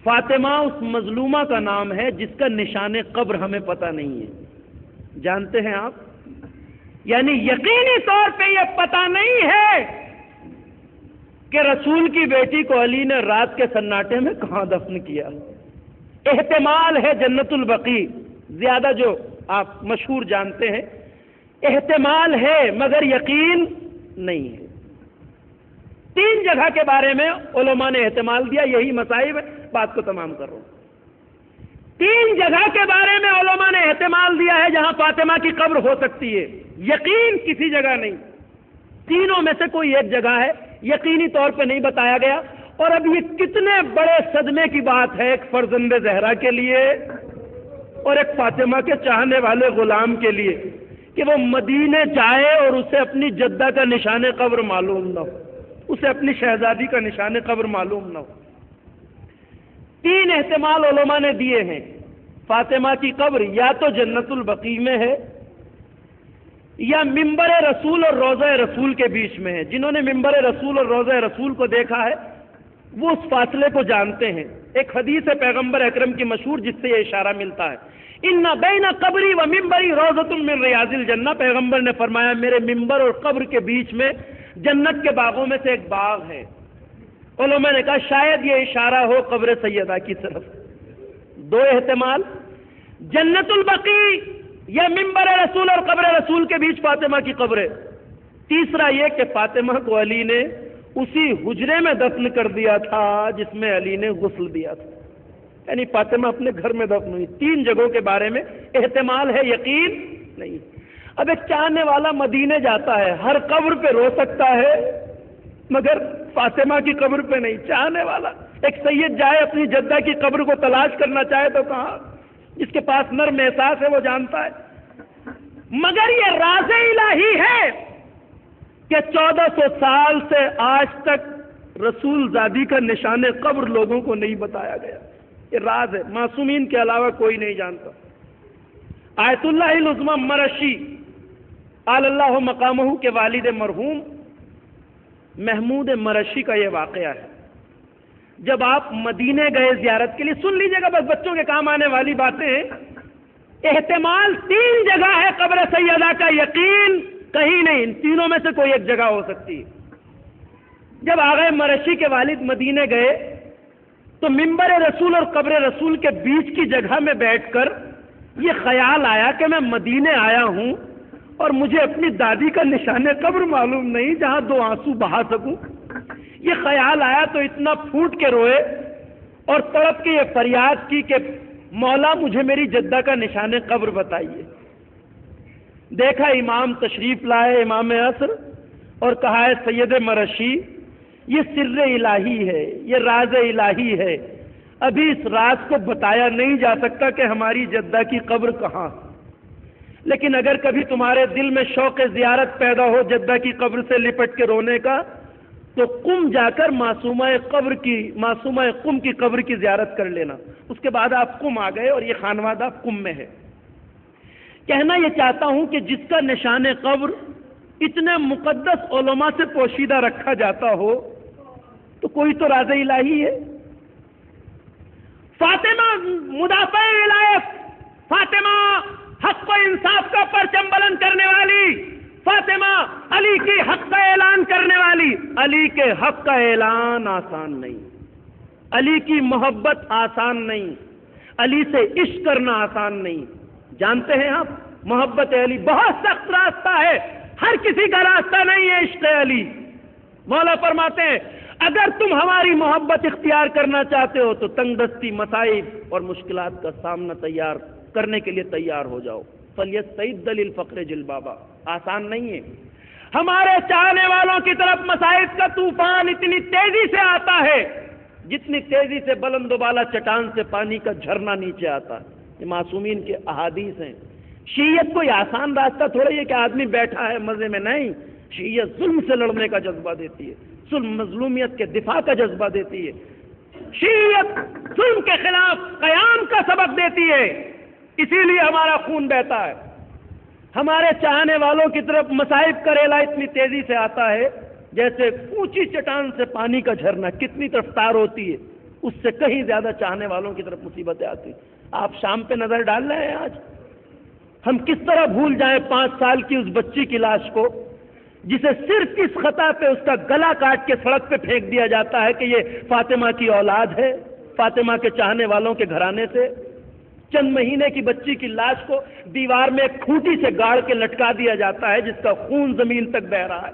فاطمہ اس مظلومہ کا نام ہے جس کا نشان قبر ہمیں پتہ نہیں ہے۔ جانتے ہیں آپ؟ یعنی یقینی طور پہ یہ پتہ نہیں ہے کہ رسول کی بیٹی کو علی نے رات کے سناٹے میں کہاں دفن کیا۔ احتمال ہے جنت البقیع، زیادہ جو آپ مشہور جانتے ہیں، احتمال ہے مگر یقین نہیں ہے۔ 3 جگہ کے بارے میں علماء نے احتمال دیا، یہی مصائب ہے، بات کو تمام کر رہا ہوں۔ 3 جگہ کے بارے میں علماء نے احتمال دیا ہے جہاں فاطمہ کی قبر ہو سکتی ہے، یقین کسی جگہ نہیں۔ تینوں میں سے کوئی ایک جگہ ہے، یقینی طور پہ نہیں بتایا گیا۔ اور اب یہ کتنے بڑے صدمے کی بات ہے ایک فرزند زہرا کے لیے اور ایک فاطمہ کے چاہنے والے غلام کے لیے کہ وہ مدینے جائے اور اسے اپنی جدہ کا نشان قبر معلوم نہ ہو، اسے اپنی شہزادی کا نشان قبر معلوم نہ ہو۔ 3 احتمال علماء نے دیے ہیں۔ فاطمہ کی قبر یا تو جنت البقیع میں ہے، یا منبر رسول اور روضہ رسول کے بیچ میں ہے۔ جنہوں نے منبر رسول اور روضہ رسول کو دیکھا ہے وہ اس فاصلے کو جانتے ہیں۔ ایک حدیث ہے پیغمبر اکرم کی مشہور جس سے یہ اشارہ ملتا ہے، ان بین قبری و منبری روضۃ من ریاض الجنہ۔ پیغمبر نے فرمایا میرے منبر اور قبر کے بیچ میں جنت کے باغوں میں سے ایک باغ ہے۔ علماء نے کہا شاید یہ اشارہ ہو قبر سیدہ کی طرف۔ 2 احتمال، جنت البقیع یا منبر رسول اور قبر رسول کے بیچ فاطمہ کی قبر ہے۔ تیسرا یہ کہ فاطمہ کو علی نے اسی حجرے میں دفن کر دیا تھا جس میں علی نے غسل دیا تھا، یعنی فاطمہ اپنے گھر میں دفن ہوئی۔ 3 جگہوں کے بارے میں احتمال ہے، یقین نہیں۔ اب ایک چاہنے والا مدینے جاتا ہے، ہر قبر پہ رو سکتا ہے مگر فاطمہ کی قبر پہ نہیں۔ چاہنے والا ایک سید جائے اپنی جدہ کی قبر کو تلاش کرنا چاہے تو کہاں؟ جس کے پاس نرم احساس ہے وہ جانتا ہے۔ مگر یہ راز الہی ہے کہ 1400 سال سے آج تک رسول زادی کا نشان قبر لوگوں کو نہیں بتایا گیا۔ یہ راز ہے، معصومین کے علاوہ کوئی نہیں جانتا۔ آیت اللہ العظمی مرشی آل اللہ مقامہ کے والد مرحوم محمود مرشی کا یہ واقعہ ہے۔ جب آپ مدینے گئے زیارت کے لیے، سن لیجئے گا، بس بچوں کے کام آنے والی باتیں ہیں۔ احتمال 3 جگہ ہے قبر سیدہ کا، یقین کہیں نہیں۔ ان تینوں میں سے کوئی ایک جگہ ہو سکتی ہے۔ جب آغا مرشی کے والد مدینے گئے تو منبر رسول اور قبر رسول کے بیچ کی جگہ میں بیٹھ کر یہ خیال آیا کہ میں مدینے آیا ہوں اور مجھے اپنی دادی کا نشان قبر معلوم نہیں جہاں 2 آنسو بہا سکوں۔ یہ خیال آیا تو اتنا پھوٹ کے روئے اور تڑپ کے یہ فریاد کی کہ مولا مجھے میری جدہ کا نشان قبر بتائیے۔ دیکھا امام تشریف لائے، امام عصر، اور کہا ہے سید مرشی یہ سر الہی ہے، یہ راز الہی ہے، ابھی اس راز کو بتایا نہیں جا سکتا کہ ہماری جدہ کی قبر کہاں، لیکن اگر کبھی تمہارے دل میں شوق زیارت پیدا ہو جدہ کی قبر سے لپٹ کے رونے کا تو قم جا کر معصومہ قم کی قبر کی زیارت کر لینا۔ اس کے بعد آپ قم آ گئے اور یہ خانوادہ قم میں ہے۔ کہنا یہ چاہتا ہوں کہ جس کا نشان قبر اتنے مقدس علماء سے پوشیدہ رکھا جاتا ہو تو کوئی تو راز الہی ہے۔ فاطمہ مدافع ولایت، فاطمہ حق و انصاف کا پرچم بلند کرنے والی، فاطمہ علی کی حق کا اعلان کرنے والی۔ علی کے حق کا اعلان آسان نہیں، علی کی محبت آسان نہیں، علی سے عشق کرنا آسان نہیں۔ جانتے ہیں آپ محبت علی بہت سخت راستہ ہے، ہر کسی کا راستہ نہیں ہے عشق علی۔ مولا فرماتے ہیں اگر تم ہماری محبت اختیار کرنا چاہتے ہو تو تنگ دستی، مصائب اور مشکلات کا سامنا تیار کرنے کے لیے تیار ہو جاؤ۔ فَلْيَسْتَعِدَّ لِلْفَقْرِ جِلْبَابًا، آسان نہیں ہے۔ ہمارے چاہنے والوں کی طرف مصائب کا طوفان اتنی تیزی سے آتا ہے جتنی تیزی سے بلند و بالا چٹان سے پانی کا جھرنا نیچے آتا ہے۔ یہ معصومین کے احادیث ہیں۔ شیعت کوئی آسان راستہ تھوڑا یہ کہ آدمی بیٹھا ہے مزے میں، نہیں۔ شیعت ظلم سے لڑنے کا جذبہ دیتی ہے، ظلم مظلومیت کے دفاع کا جذبہ دیتی ہے، شیعت ظلم کے خلاف قیام کا سبق دیتی ہے۔ اسی لیے ہمارا خون بہتا ہے۔ ہمارے چاہنے والوں کی طرف مصائب کا ریلا اتنی تیزی سے آتا ہے جیسے اونچی چٹان سے پانی کا جھرنا کتنی رفتار ہوتی ہے، اس سے کہیں زیادہ چاہنے والوں کی طرف مصیبتیں آتی ہیں۔ آپ شام پہ نظر ڈال رہے ہیں آج ہم کس طرح بھول جائیں 5 سال کی اس بچی کی لاش کو جسے صرف اس خطا پہ اس کا گلا کاٹ کے سڑک پہ پھینک دیا جاتا ہے کہ یہ فاطمہ کی اولاد ہے، فاطمہ کے چاہنے والوں کے گھرانے سے۔ چند مہینے کی بچی کی لاش کو دیوار میں ایک کھوٹی سے گاڑ کے لٹکا دیا جاتا ہے جس کا خون زمین تک بہہ رہا ہے،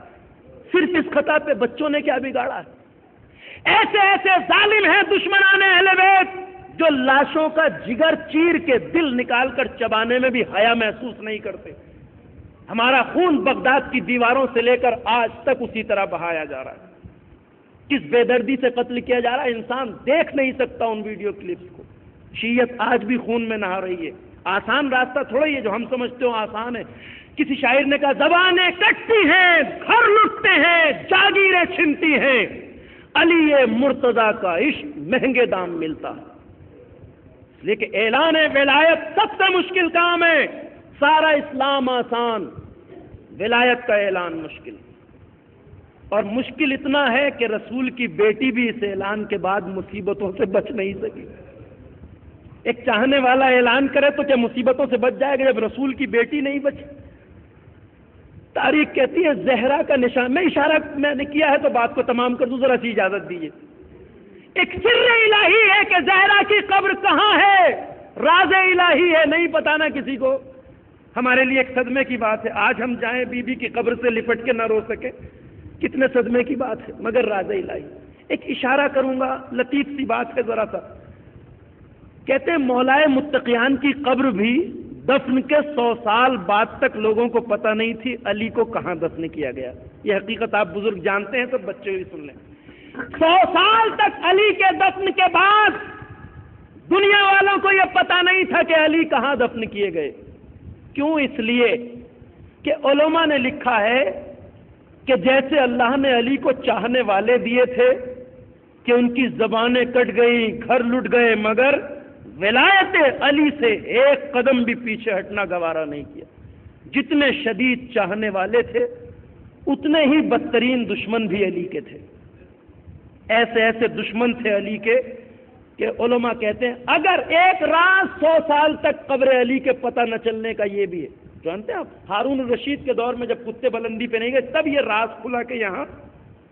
صرف اس خطا پہ بچوں نے کیا بگاڑا ہے؟ ایسے ایسے ظالم ہیں دشمنان اہل بیت جو لاشوں کا جگر چیر کے دل نکال کر چبانے میں بھی حیا محسوس نہیں کرتے۔ ہمارا خون بغداد کی دیواروں سے لے کر آج تک اسی طرح بہایا جا رہا ہے۔ کس بے دردی سے قتل کیا جا رہا ہے، انسان دیکھ نہیں سکتا ان ویڈیو کلپس کو۔ شیعت آج بھی خون میں نہا رہی ہے۔ آسان راستہ تھوڑا یہ جو ہم سمجھتے ہو آسان ہے۔ کسی شاعر نے کہا زبانیں کٹتی ہیں، گھر لٹتے ہیں، جاگیریں چھنتی ہیں، علی مرتضیٰ کا عشق مہنگے دام ملتا ہے۔ لیکن اعلان ولایت سب سے مشکل کام ہے۔ سارا اسلام آسان، ولایت کا اعلان مشکل، اور مشکل اتنا ہے کہ رسول کی بیٹی بھی اس اعلان کے بعد مصیبتوں سے بچ نہیں سکی۔ ایک چاہنے والا اعلان کرے تو کیا مصیبتوں سے بچ جائے گا جب رسول کی بیٹی نہیں بچی؟ تاریخ کہتی ہے زہرا کا نشان، میں اشارہ میں نے کیا ہے تو بات کو تمام کر دوں، ذرا سی اجازت دیجیے۔ ایک سر الہی ہے کہ زہرا کی قبر کہاں ہے، راز الہی ہے، نہیں بتانا کسی کو۔ ہمارے لیے ایک صدمے کی بات ہے، آج ہم جائیں بی بی کی قبر سے لپٹ کے نہ رو سکے، کتنے صدمے کی بات ہے، مگر راز الہی۔ ایک اشارہ کروں گا، لطیف سی بات ہے ذرا سا۔ کہتے ہیں مولائے متقیان کی قبر بھی دفن کے 100 سال بعد تک لوگوں کو پتہ نہیں تھی علی کو کہاں دفن کیا گیا۔ یہ حقیقت آپ بزرگ جانتے ہیں تو بچے بھی سن لیں۔ 100 سال تک علی کے دفن کے بعد دنیا والوں کو یہ پتہ نہیں تھا کہ علی کہاں دفن کیے گئے۔ کیوں؟ اس لیے کہ علماء نے لکھا ہے کہ جیسے اللہ نے علی کو چاہنے والے دیے تھے کہ ان کی زبانیں کٹ گئی، گھر لٹ گئے، مگر ولایت علی سے ایک قدم بھی پیچھے ہٹنا گوارا نہیں کیا۔ جتنے شدید چاہنے والے تھے اتنے ہی بدترین دشمن بھی علی کے تھے۔ ایسے ایسے دشمن تھے علی کے کہ علماء کہتے ہیں اگر ایک راز 100 سال تک قبر علی کے پتہ نہ چلنے کا یہ بھی ہے۔ جانتے ہیں آپ ہارون الرشید کے دور میں جب کتے بلندی پہ نہیں گئے تب یہ راز کھلا کہ یہاں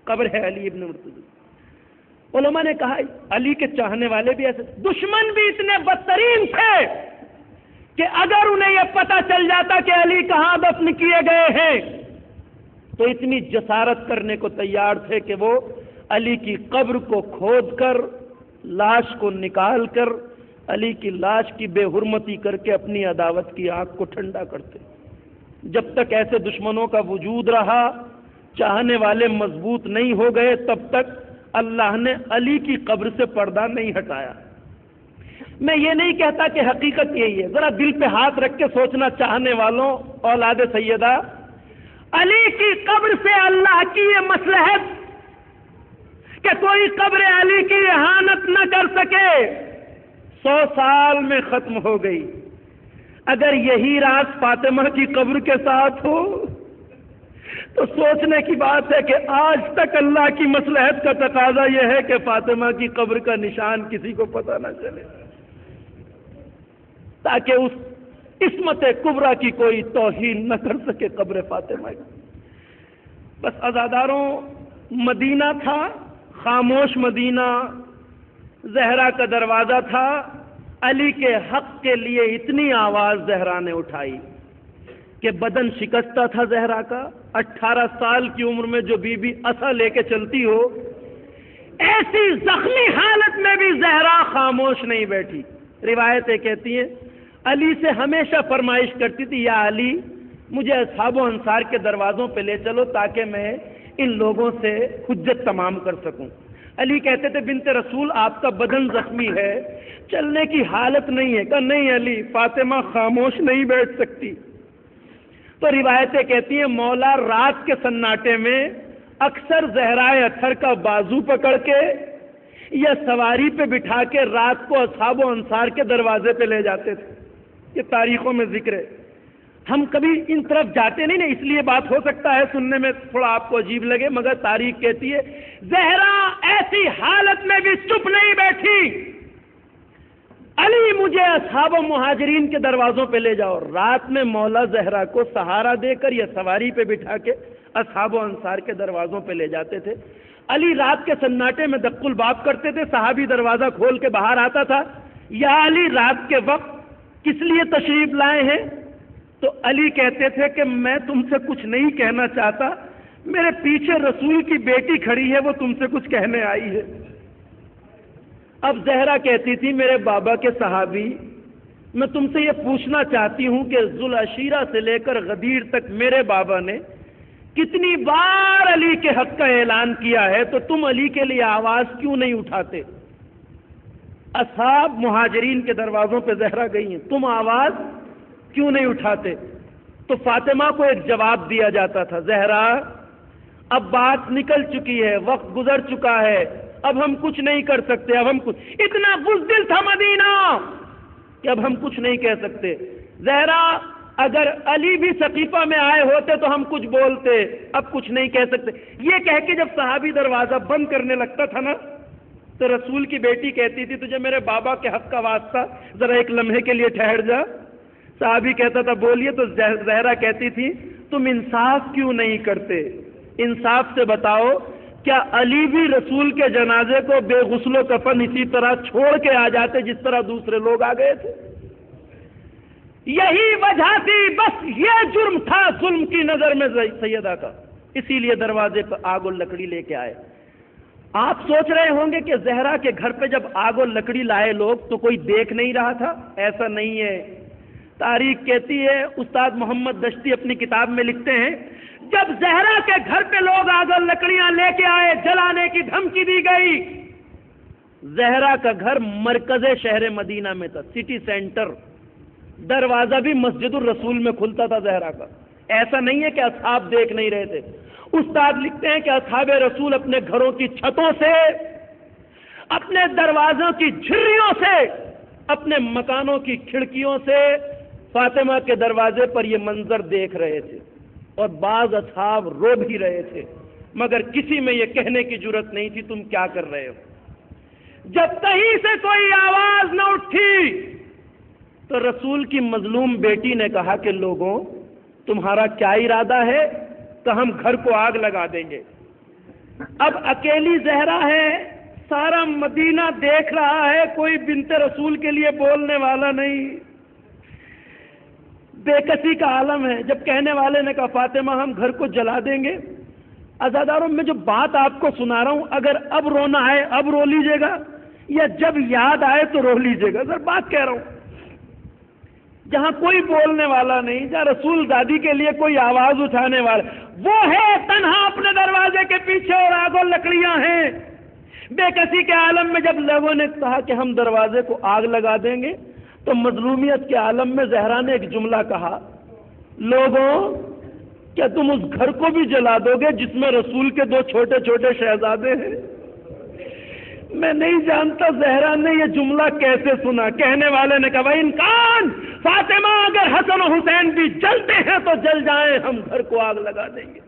قبر ہے علی ابن مرتضی۔ علماء نے کہا علی کے چاہنے والے بھی ایسے، دشمن بھی اتنے بدترین تھے کہ اگر انہیں یہ پتہ چل جاتا کہ علی کہاں دفن کیے گئے ہیں تو اتنی جسارت کرنے کو تیار تھے کہ وہ علی کی قبر کو کھود کر لاش کو نکال کر علی کی لاش کی بے حرمتی کر کے اپنی عداوت کی آگ کو ٹھنڈا کرتے۔ جب تک ایسے دشمنوں کا وجود رہا، چاہنے والے مضبوط نہیں ہو گئے، تب تک اللہ نے علی کی قبر سے پردہ نہیں ہٹایا۔ میں یہ نہیں کہتا کہ حقیقت یہی ہے، ذرا دل پہ ہاتھ رکھ کے سوچنا چاہنے والوں، اولاد سیدہ، علی کی قبر سے اللہ کی یہ مصلحت کہ کوئی قبر علی کی اہانت نہ کر سکے 100 سال میں ختم ہو گئی۔ اگر یہی راز فاطمہ کی قبر کے ساتھ ہو تو سوچنے کی بات ہے کہ آج تک اللہ کی مصلحت کا تقاضا یہ ہے کہ فاطمہ کی قبر کا نشان کسی کو پتہ نہ چلے، تاکہ اس عصمت کبریٰ کی کوئی توہین نہ کر سکے قبر فاطمہ کی۔ بس عزاداروں، مدینہ تھا، خاموش مدینہ، زہرا کا دروازہ تھا، علی کے حق کے لیے اتنی آواز زہرا نے اٹھائی، کہ بدن شکستہ تھا زہرا کا، 18 سال کی عمر میں جو بی بی عصا لے کے چلتی ہو، ایسی زخمی حالت میں بھی زہرا خاموش نہیں بیٹھی۔ روایتیں کہتی ہیں علی سے ہمیشہ فرمائش کرتی تھی، یا علی مجھے اصحاب و انصار کے دروازوں پہ لے چلو تاکہ میں ان لوگوں سے حجت تمام کر سکوں۔ علی کہتے تھے بنت رسول آپ کا بدن زخمی ہے، چلنے کی حالت نہیں ہے۔ کہا نہیں علی، فاطمہ خاموش نہیں بیٹھ سکتی۔ تو روایتیں کہتی ہیں مولا رات کے سناٹے میں اکثر زہرائے اطہر کا بازو پکڑ کے یا سواری پہ بٹھا کے رات کو اصحاب و انصار کے دروازے پہ لے جاتے تھے۔ یہ تاریخوں میں ذکر ہے، ہم کبھی ان طرف جاتے نہیں نا، اس لیے بات ہو سکتا ہے سننے میں تھوڑا آپ کو عجیب لگے، مگر تاریخ کہتی ہے زہرا ایسی حالت میں بھی چپ نہیں بیٹھی، علی مجھے اصحاب و مہاجرین کے دروازوں پہ لے جاؤ۔ رات میں مولا زہرا کو سہارا دے کر یا سواری پہ بٹھا کے اصحاب و انصار کے دروازوں پہ لے جاتے تھے۔ علی رات کے سناٹے میں دق الباب کرتے تھے، صحابی دروازہ کھول کے باہر آتا تھا، یا علی رات کے وقت کس لیے تشریف لائے ہیں؟ تو علی کہتے تھے کہ میں تم سے کچھ نہیں کہنا چاہتا، میرے پیچھے رسول کی بیٹی کھڑی ہے، وہ تم سے کچھ کہنے آئی ہے۔ اب زہرا کہتی تھی میرے بابا کے صحابی، میں تم سے یہ پوچھنا چاہتی ہوں کہ ذوالعشیرہ سے لے کر غدیر تک میرے بابا نے کتنی بار علی کے حق کا اعلان کیا ہے، تو تم علی کے لیے آواز کیوں نہیں اٹھاتے؟ اصحاب مہاجرین کے دروازوں پہ زہرا گئی ہیں، تم آواز کیوں نہیں اٹھاتے؟ تو فاطمہ کو ایک جواب دیا جاتا تھا، زہرا اب بات نکل چکی ہے، وقت گزر چکا ہے، اب ہم کچھ نہیں کر سکتے، اب ہم کچھ، اتنا بزدل تھا مدینہ کہ اب ہم کچھ نہیں کہہ سکتے۔ زہرا اگر علی بھی سقیفہ میں آئے ہوتے تو ہم کچھ بولتے، اب کچھ نہیں کہہ سکتے۔ یہ کہہ کے جب صحابی دروازہ بند کرنے لگتا تھا نا، تو رسول کی بیٹی کہتی تھی تجھے میرے بابا کے حق کا واسطہ ذرا ایک لمحے کے لیے ٹھہر جا۔ صحابی کہتا تھا بولیے، تو زہرا کہتی تھی تم انصاف کیوں نہیں کرتے؟ انصاف سے بتاؤ، کیا علی بھی رسول کے جنازے کو بے غسل و کفن اسی طرح چھوڑ کے آ جاتے جس طرح دوسرے لوگ آ گئے تھے؟ یہی وجہ تھی، بس یہ جرم تھا ظلم کی نظر میں سیدہ کا، اسی لیے دروازے پر آگ اور لکڑی لے کے آئے۔ آپ سوچ رہے ہوں گے کہ زہرا کے گھر پہ جب آگ اور لکڑی لائے لوگ تو کوئی دیکھ نہیں رہا تھا، ایسا نہیں ہے۔ تاریخ کہتی ہے، استاد محمد دشتی اپنی کتاب میں لکھتے ہیں، جب زہرا کے گھر پہ لوگ آگ اور لکڑیاں لے کے آئے، جلانے کی دھمکی دی گئی، زہرا کا گھر مرکز شہر مدینہ میں تھا، سٹی سینٹر، دروازہ بھی مسجد الرسول میں کھلتا تھا زہرا کا۔ ایسا نہیں ہے کہ اصحاب دیکھ نہیں رہے تھے۔ استاد لکھتے ہیں کہ اصحاب رسول اپنے گھروں کی چھتوں سے، اپنے دروازوں کی جھریوں سے، اپنے مکانوں کی کھڑکیوں سے فاطمہ کے دروازے پر یہ منظر دیکھ رہے تھے، اور بعض اصحاب رو بھی رہے تھے، مگر کسی میں یہ کہنے کی جرت نہیں تھی تم کیا کر رہے ہو۔ جب کہیں سے کوئی آواز نہ اٹھی تو رسول کی مظلوم بیٹی نے کہا کہ لوگوں تمہارا کیا ارادہ ہے؟ تو ہم گھر کو آگ لگا دیں گے۔ اب اکیلی زہرا ہے، سارا مدینہ دیکھ رہا ہے، کوئی بنت رسول کے لیے بولنے والا نہیں، بے کسی کا عالم ہے۔ جب کہنے والے نے کہا فاطمہ ہم گھر کو جلا دیں گے، عزاداروں میں جو بات آپ کو سنا رہا ہوں، اگر اب رونا آئے اب رو لیجیے گا، یا جب یاد آئے تو رو لیجیے گا۔ سر بات کہہ رہا ہوں، جہاں کوئی بولنے والا نہیں، جہاں رسول دادی کے لیے کوئی آواز اٹھانے والا، وہ ہے تنہا اپنے دروازے کے پیچھے اور آگ و لکڑیاں ہیں۔ بے کسی کے عالم میں جب لوگوں نے کہا کہ ہم دروازے کو آگ لگا دیں گے، تو مظلومیت کے عالم میں زہرا نے ایک جملہ کہا، لوگوں کیا تم اس گھر کو بھی جلا دو گے جس میں رسول کے 2 چھوٹے چھوٹے شہزادے ہیں؟ میں نہیں جانتا زہرا نے یہ جملہ کیسے سنا۔ کہنے والے نے کہا ان کان فاطمہ اگر حسن و حسین بھی جلتے ہیں تو جل جائیں، ہم گھر کو آگ لگا دیں گے۔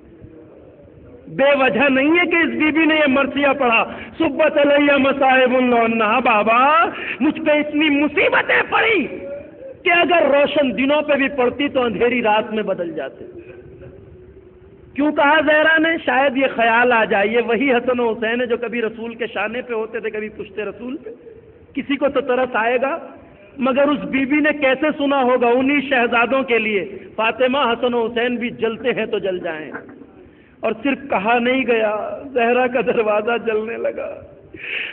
بے وجہ نہیں ہے کہ اس بی بی نے یہ مرثیہ پڑھا، صبت علیہ مصائب اللہ، بابا مجھ پہ اتنی مصیبتیں پڑی کہ اگر روشن دنوں پہ بھی پڑتی تو اندھیری رات میں بدل جاتے۔ کیوں کہا زہرا نے؟ شاید یہ خیال آ جائے یہ وہی حسن و حسین ہے جو کبھی رسول کے شانے پہ ہوتے تھے، کبھی پشت رسول پہ۔ کسی کو تو ترس آئے گا مگر اس بی بی نے کیسے سنا ہوگا؟ انہی شہزادوں کے لیے فاطمہ حسن و حسین بھی جلتے ہیں تو جل جائیں. اور صرف کہا نہیں گیا، زہرا کا دروازہ جلنے لگا.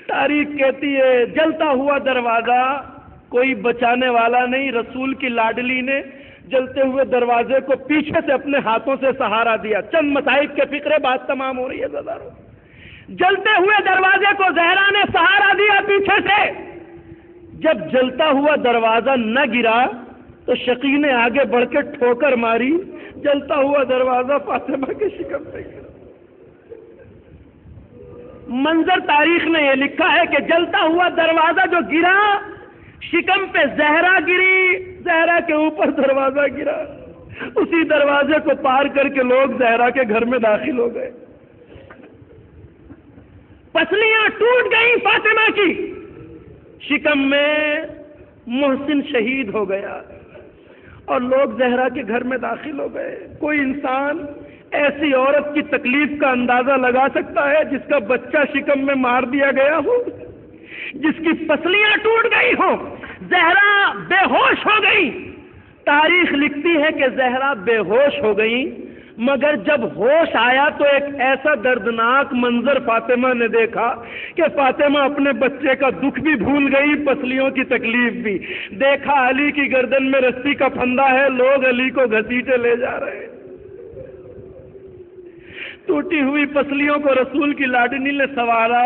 تاریخ کہتی ہے جلتا ہوا دروازہ، کوئی بچانے والا نہیں، رسول کی لاڈلی نے جلتے ہوئے دروازے کو پیچھے سے اپنے ہاتھوں سے سہارا دیا. چند مصائب کے فکرے بات تمام ہو رہی ہے زدارو. جلتے ہوئے دروازے کو زہرا نے سہارا دیا پیچھے سے. جب جلتا ہوا دروازہ نہ گرا تو شقی نے آگے بڑھ کے ٹھوکر ماری، جلتا ہوا دروازہ فاطمہ کے شکم پہ گرا. منظر تاریخ نے یہ لکھا ہے کہ جلتا ہوا دروازہ جو گرا، شکم پہ زہرا گری، زہرا کے اوپر دروازہ گرا. اسی دروازے کو پار کر کے لوگ زہرا کے گھر میں داخل ہو گئے. پسلیاں ٹوٹ گئیں فاطمہ کی، شکم میں محسن شہید ہو گیا اور لوگ زہرا کے گھر میں داخل ہو گئے. کوئی انسان ایسی عورت کی تکلیف کا اندازہ لگا سکتا ہے جس کا بچہ شکم میں مار دیا گیا ہو، جس کی پسلیاں ٹوٹ گئی ہوں، زہرا بے ہوش ہو گئی. تاریخ لکھتی ہے کہ زہرا بے ہوش ہو گئی، مگر جب ہوش آیا تو ایک ایسا دردناک منظر فاطمہ نے دیکھا کہ فاطمہ اپنے بچے کا دکھ بھی بھول گئی، پسلیوں کی تکلیف بھی. دیکھا علی کی گردن میں رسی کا پھندا ہے، لوگ علی کو گھسیٹے لے جا رہے ہیں. ٹوٹی ہوئی پسلیوں کو رسول کی لاڈلی نے سنوارا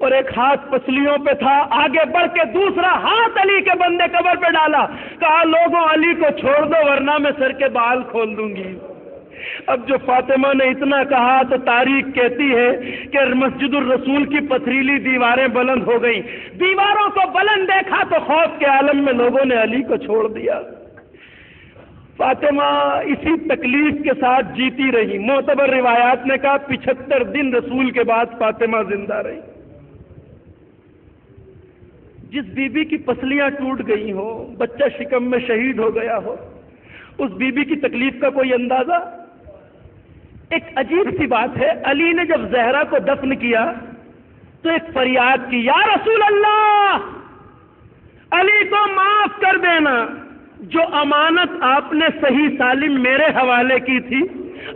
اور ایک ہاتھ پسلیوں پہ تھا، آگے بڑھ کے دوسرا ہاتھ علی کے بندے قبر پہ ڈالا، کہا لوگوں علی کو چھوڑ دو ورنہ میں سر کے بال کھول دوں گی. اب جو فاطمہ نے اتنا کہا تو تاریخ کہتی ہے کہ مسجد الرسول کی پتھریلی دیواریں بلند ہو گئیں. دیواروں کو بلند دیکھا تو خوف کے عالم میں لوگوں نے علی کو چھوڑ دیا. فاطمہ اسی تکلیف کے ساتھ جیتی رہی. معتبر روایات نے کہا 75 دن رسول کے بعد فاطمہ زندہ رہی. جس بی بی کی پسلیاں ٹوٹ گئی ہو، بچہ شکم میں شہید ہو گیا ہو، اس بی بی کی تکلیف کا کوئی اندازہ؟ ایک عجیب سی بات ہے، علی نے جب زہرا کو دفن کیا تو ایک فریاد کی، یا رسول اللہ علی کو معاف کر دینا، جو امانت آپ نے صحیح سالم میرے حوالے کی تھی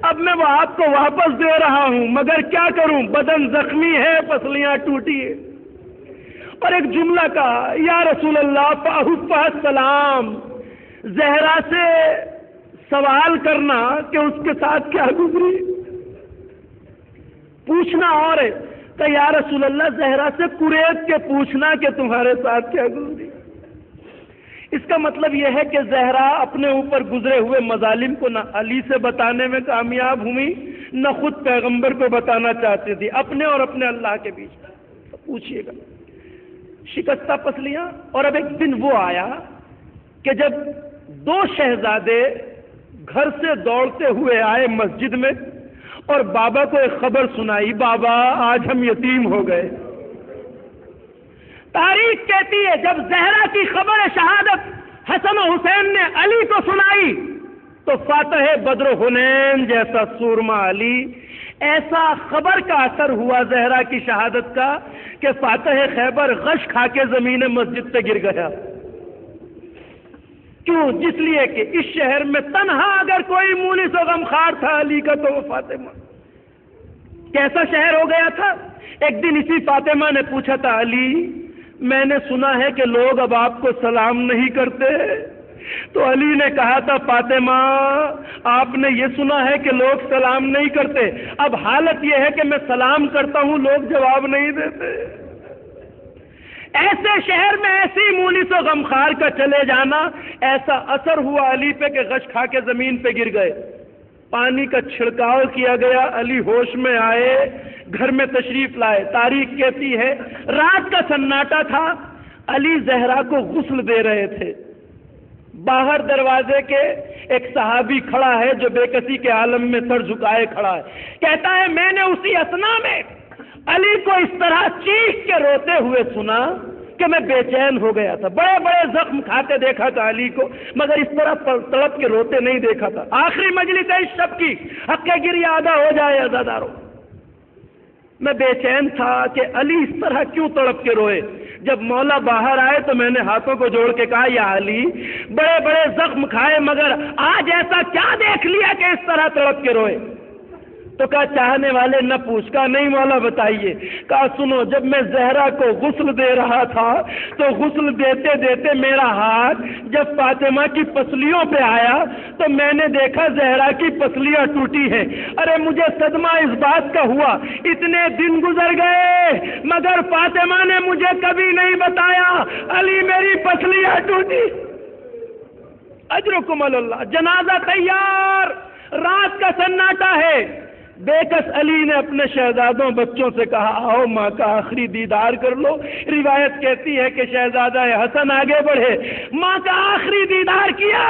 اب میں وہ آپ کو واپس دے رہا ہوں، مگر کیا کروں، بدن زخمی ہے، پسلیاں ٹوٹی ہے. اور ایک جملہ کہا، یا رسول اللہ فاحف السلام، زہرا سے سوال کرنا کہ اس کے ساتھ کیا گزری، پوچھنا اور ہے کہ یا رسول اللہ زہرا سے قریب کے پوچھنا کہ تمہارے ساتھ کیا گزری. اس کا مطلب یہ ہے کہ زہرا اپنے اوپر گزرے ہوئے مظالم کو نہ علی سے بتانے میں کامیاب ہوئی، نہ خود پیغمبر کو بتانا چاہتی تھی، اپنے اور اپنے اللہ کے بیچ. پوچھئے گا شکستہ پسلیاں. اور اب ایک دن وہ آیا کہ جب 2 شہزادے گھر سے دوڑتے ہوئے آئے مسجد میں اور بابا کو ایک خبر سنائی، بابا آج ہم یتیم ہو گئے. تاریخ کہتی ہے جب زہرا کی خبر شہادت حسن و حسین نے علی کو سنائی تو فاتح بدر حنین جیسا سورما علی، ایسا خبر کا اثر ہوا زہرا کی شہادت کا کہ فاتح خیبر غش کھا کے زمین مسجد سے گر گیا. کیوں؟ جس لیے کہ اس شہر میں تنہا اگر کوئی مونس و غمخوار تھا علی کا تو وہ فاطمہ. کیسا شہر ہو گیا تھا؟ ایک دن اسی فاطمہ نے پوچھا تھا، علی میں نے سنا ہے کہ لوگ اب آپ کو سلام نہیں کرتے. تو علی نے کہا تھا، فاطمہ آپ نے یہ سنا ہے کہ لوگ سلام نہیں کرتے، اب حالت یہ ہے کہ میں سلام کرتا ہوں لوگ جواب نہیں دیتے. ایسے شہر میں ایسی مونس و غمخوار کا چلے جانا، ایسا اثر ہوا علی پہ کہ غش کھا کے زمین پہ گر گئے. پانی کا چھڑکاؤ کیا گیا، علی ہوش میں آئے، گھر میں تشریف لائے. تاریخ کہتی ہے رات کا سناٹا تھا، علی زہرا کو غسل دے رہے تھے. باہر دروازے کے ایک صحابی کھڑا ہے جو بے کسی کے عالم میں سر جھکائے کھڑا ہے. کہتا ہے میں نے اسی اثنا میں علی کو اس طرح چیخ کے روتے ہوئے سنا کہ میں بے چین ہو گیا تھا. بڑے بڑے زخم کھاتے دیکھا تھا علی کو، مگر اس طرح تڑپ کے روتے نہیں دیکھا تھا. آخری مجلس ہے اس شب کی، حق گری آدھا ہو جائے عزادارو. میں بے چین تھا کہ علی اس طرح کیوں تڑپ کے روئے. جب مولا باہر آئے تو میں نے ہاتھوں کو جوڑ کے کہا یا علی، بڑے بڑے زخم کھائے مگر آج ایسا کیا دیکھ لیا کہ اس طرح تڑپ کے روئے؟ تو کہا چاہنے والے نہ پوچھ، کہا نہیں مولا بتائیے۔ کہا سنو، جب میں زہرا کو غسل دے رہا تھا تو غسل دیتے دیتے میرا ہاتھ جب فاطمہ کی پسلیوں پہ آیا تو میں نے دیکھا زہرا کی پسلیاں ٹوٹی ہیں۔ ارے مجھے صدمہ اس بات کا ہوا، اتنے دن گزر گئے مگر فاطمہ نے مجھے کبھی نہیں بتایا علی میری پسلیاں ٹوٹی۔ اجرکم اللہ۔ جنازہ تیار، رات کا سناٹا ہے۔ بے کس علی نے اپنے شہزادوں بچوں سے کہا آؤ ماں کا آخری دیدار کر لو۔ روایت کہتی ہے کہ شہزادہ حسن آگے بڑھے، ماں کا آخری دیدار کیا،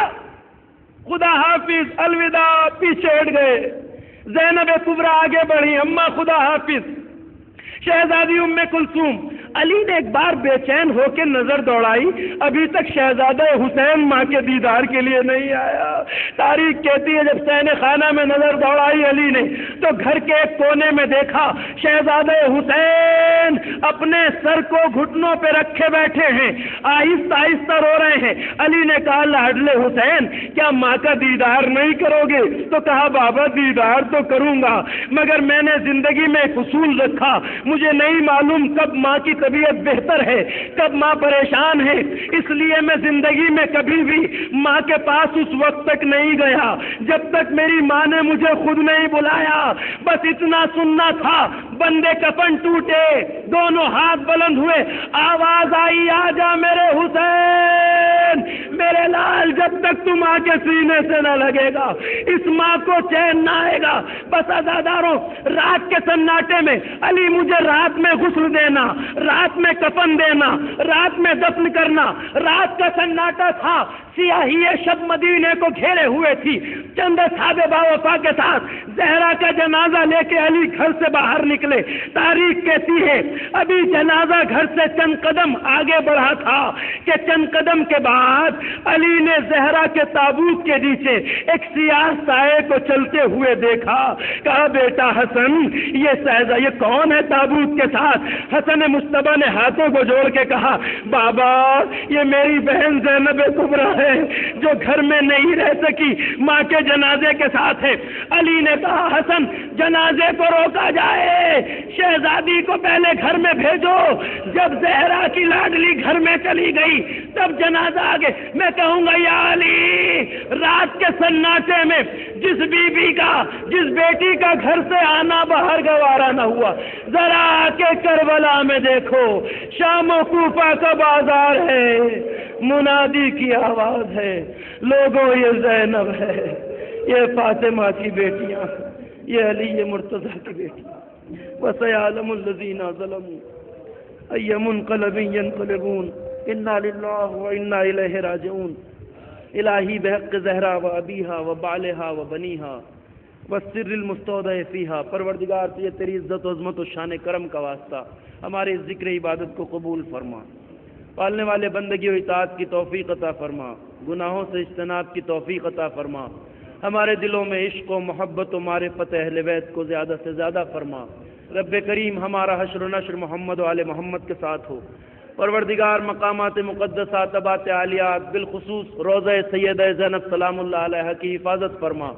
خدا حافظ الوداع، پیچھے ہٹ گئے۔ زینب کبریٰ آگے بڑھی، اماں خدا حافظ۔ شہزادی ام کلثوم، علی نے ایک بار بے چین ہو کے نظر دوڑائی، ابھی تک شہزادہ حسین ماں کے دیدار کے لیے نہیں آیا۔ تاریخ کہتی ہے جب سین خانہ میں نظر دوڑائی علی نے تو گھر کے ایک کونے میں دیکھا شہزادہ حسین اپنے سر کو گھٹنوں پہ رکھے بیٹھے ہیں، آہستہ آہستہ رو رہے ہیں۔ علی نے کہا لاڈلے حسین کیا ماں کا دیدار نہیں کرو گے؟ تو کہا بابا دیدار تو کروں گا مگر میں نے زندگی میں ایک اصول رکھا، مجھے نہیں معلوم کب ماں کی طبیعت بہتر ہے کب ماں پریشان ہے، اس لیے میں زندگی میں کبھی بھی ماں کے پاس اس وقت تک نہیں گیا جب تک میری ماں نے مجھے خود نہیں بلایا۔ بس اتنا سننا تھا، بندے کفن ٹوٹے، دونوں ہاتھ بلند ہوئے، آواز آئی آجا میرے حسین، میرے لال، جب تک تم ماں کے سینے سے نہ لگے گا اس ماں کو چین نہ آئے گا۔ بس عزاداروں، رات کے سناٹے میں علی مجھے رات میں غسل دینا، رات میں کفن دینا، رات میں دفن کرنا، رات کا سناٹا تھا، سیاہی شب مدینے کو گھیرے ہوئے تھی۔ چند اصحاب باوفا کے ساتھ زہرا کا جنازہ لے کے علی گھر سے باہر نکلے۔ تاریخ کہتی ہے ابھی جنازہ گھر سے چند قدم آگے بڑھا تھا کہ چند قدم کے بعد علی نے زہرا کے تابوت کے نیچے ایک سیاہ سائے کو چلتے ہوئے دیکھا۔ کہا بیٹا حسن یہ کون ہے تابوت کے ساتھ؟ حسن مصطفیٰ نے ہاتھوں کو جوڑ کے کہا بابا یہ میری بہن زینب کبریٰ ہے جو گھر میں نہیں رہ سکی، ماں کے جنازے کے ساتھ ہے۔ علی نے کہا حسن جنازے کو روکا جائے، شہزادی کو پہلے گھر میں بھیجو۔ جب زہرا کی لاڈلی گھر میں چلی گئی تب جنازہ آگے۔ میں کہوں گا یا علی، رات کے سناٹے میں جس بی بی کا، جس بیٹی کا گھر سے آنا باہر گوارا نہ ہوا، ذرا آ کے کربلا میں دیکھو، شام و کوفہ کا بازار ہے، منادی کی آواز ہے، لوگوں یہ زینب ہے، یہ فاطمہ کی بیٹیاں، یہ علی مرتضیٰ کی بیٹیاں۔ وَسَيَعْلَمُ الَّذِينَ ظَلَمُوا أَيَّ مُنقَلَبٍ يَنقَلِبُونَ إِنَّا لِلَّهِ وَإِنَّا إِلَيْهِ رَاجِعُونَ الہی بحق زہرا و ابیہا و بالہا و بنیہا والسر المستودع فیہا۔ پروردگار تجھے تیری عزت و عظمت و شان کرم کا واسطہ ہمارے ذکر عبادت کو قبول فرما، پالنے والے بندگی و اطاعت کی توفیق عطا فرما، گناہوں سے اجتناب کی توفیق عطا فرما، ہمارے دلوں میں عشق و محبت و معرفت اہل بیت کو زیادہ سے زیادہ فرما۔ رب کریم ہمارا حشر و نشر محمد و آل محمد کے ساتھ ہو۔ پروردگار مقامات مقدسات ابات عالیات بالخصوص روضہ سیدہ زینب سلام اللہ علیہ کی حفاظت فرما،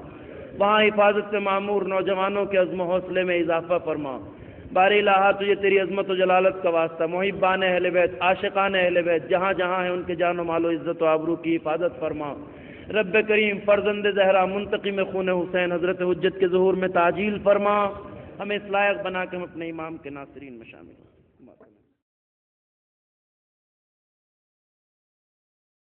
وہاں حفاظت سے معمور نوجوانوں کے عزم و حوصلے میں اضافہ فرما۔ باری الہ تجھے تیری عظمت و جلالت کا واسطہ محبان اہل بیت، عاشقان اہل بیت جہاں جہاں ہیں ان کے جان و مال و عزت و آبرو کی حفاظت فرما۔ رب کریم فرزند زہرا منتقم خون حسین حضرت حجت کے ظہور میں تعجیل فرما، ہمیں اس لائق بنا کہ ہم اپنے امام کے ناصرین میں شامل ہوں۔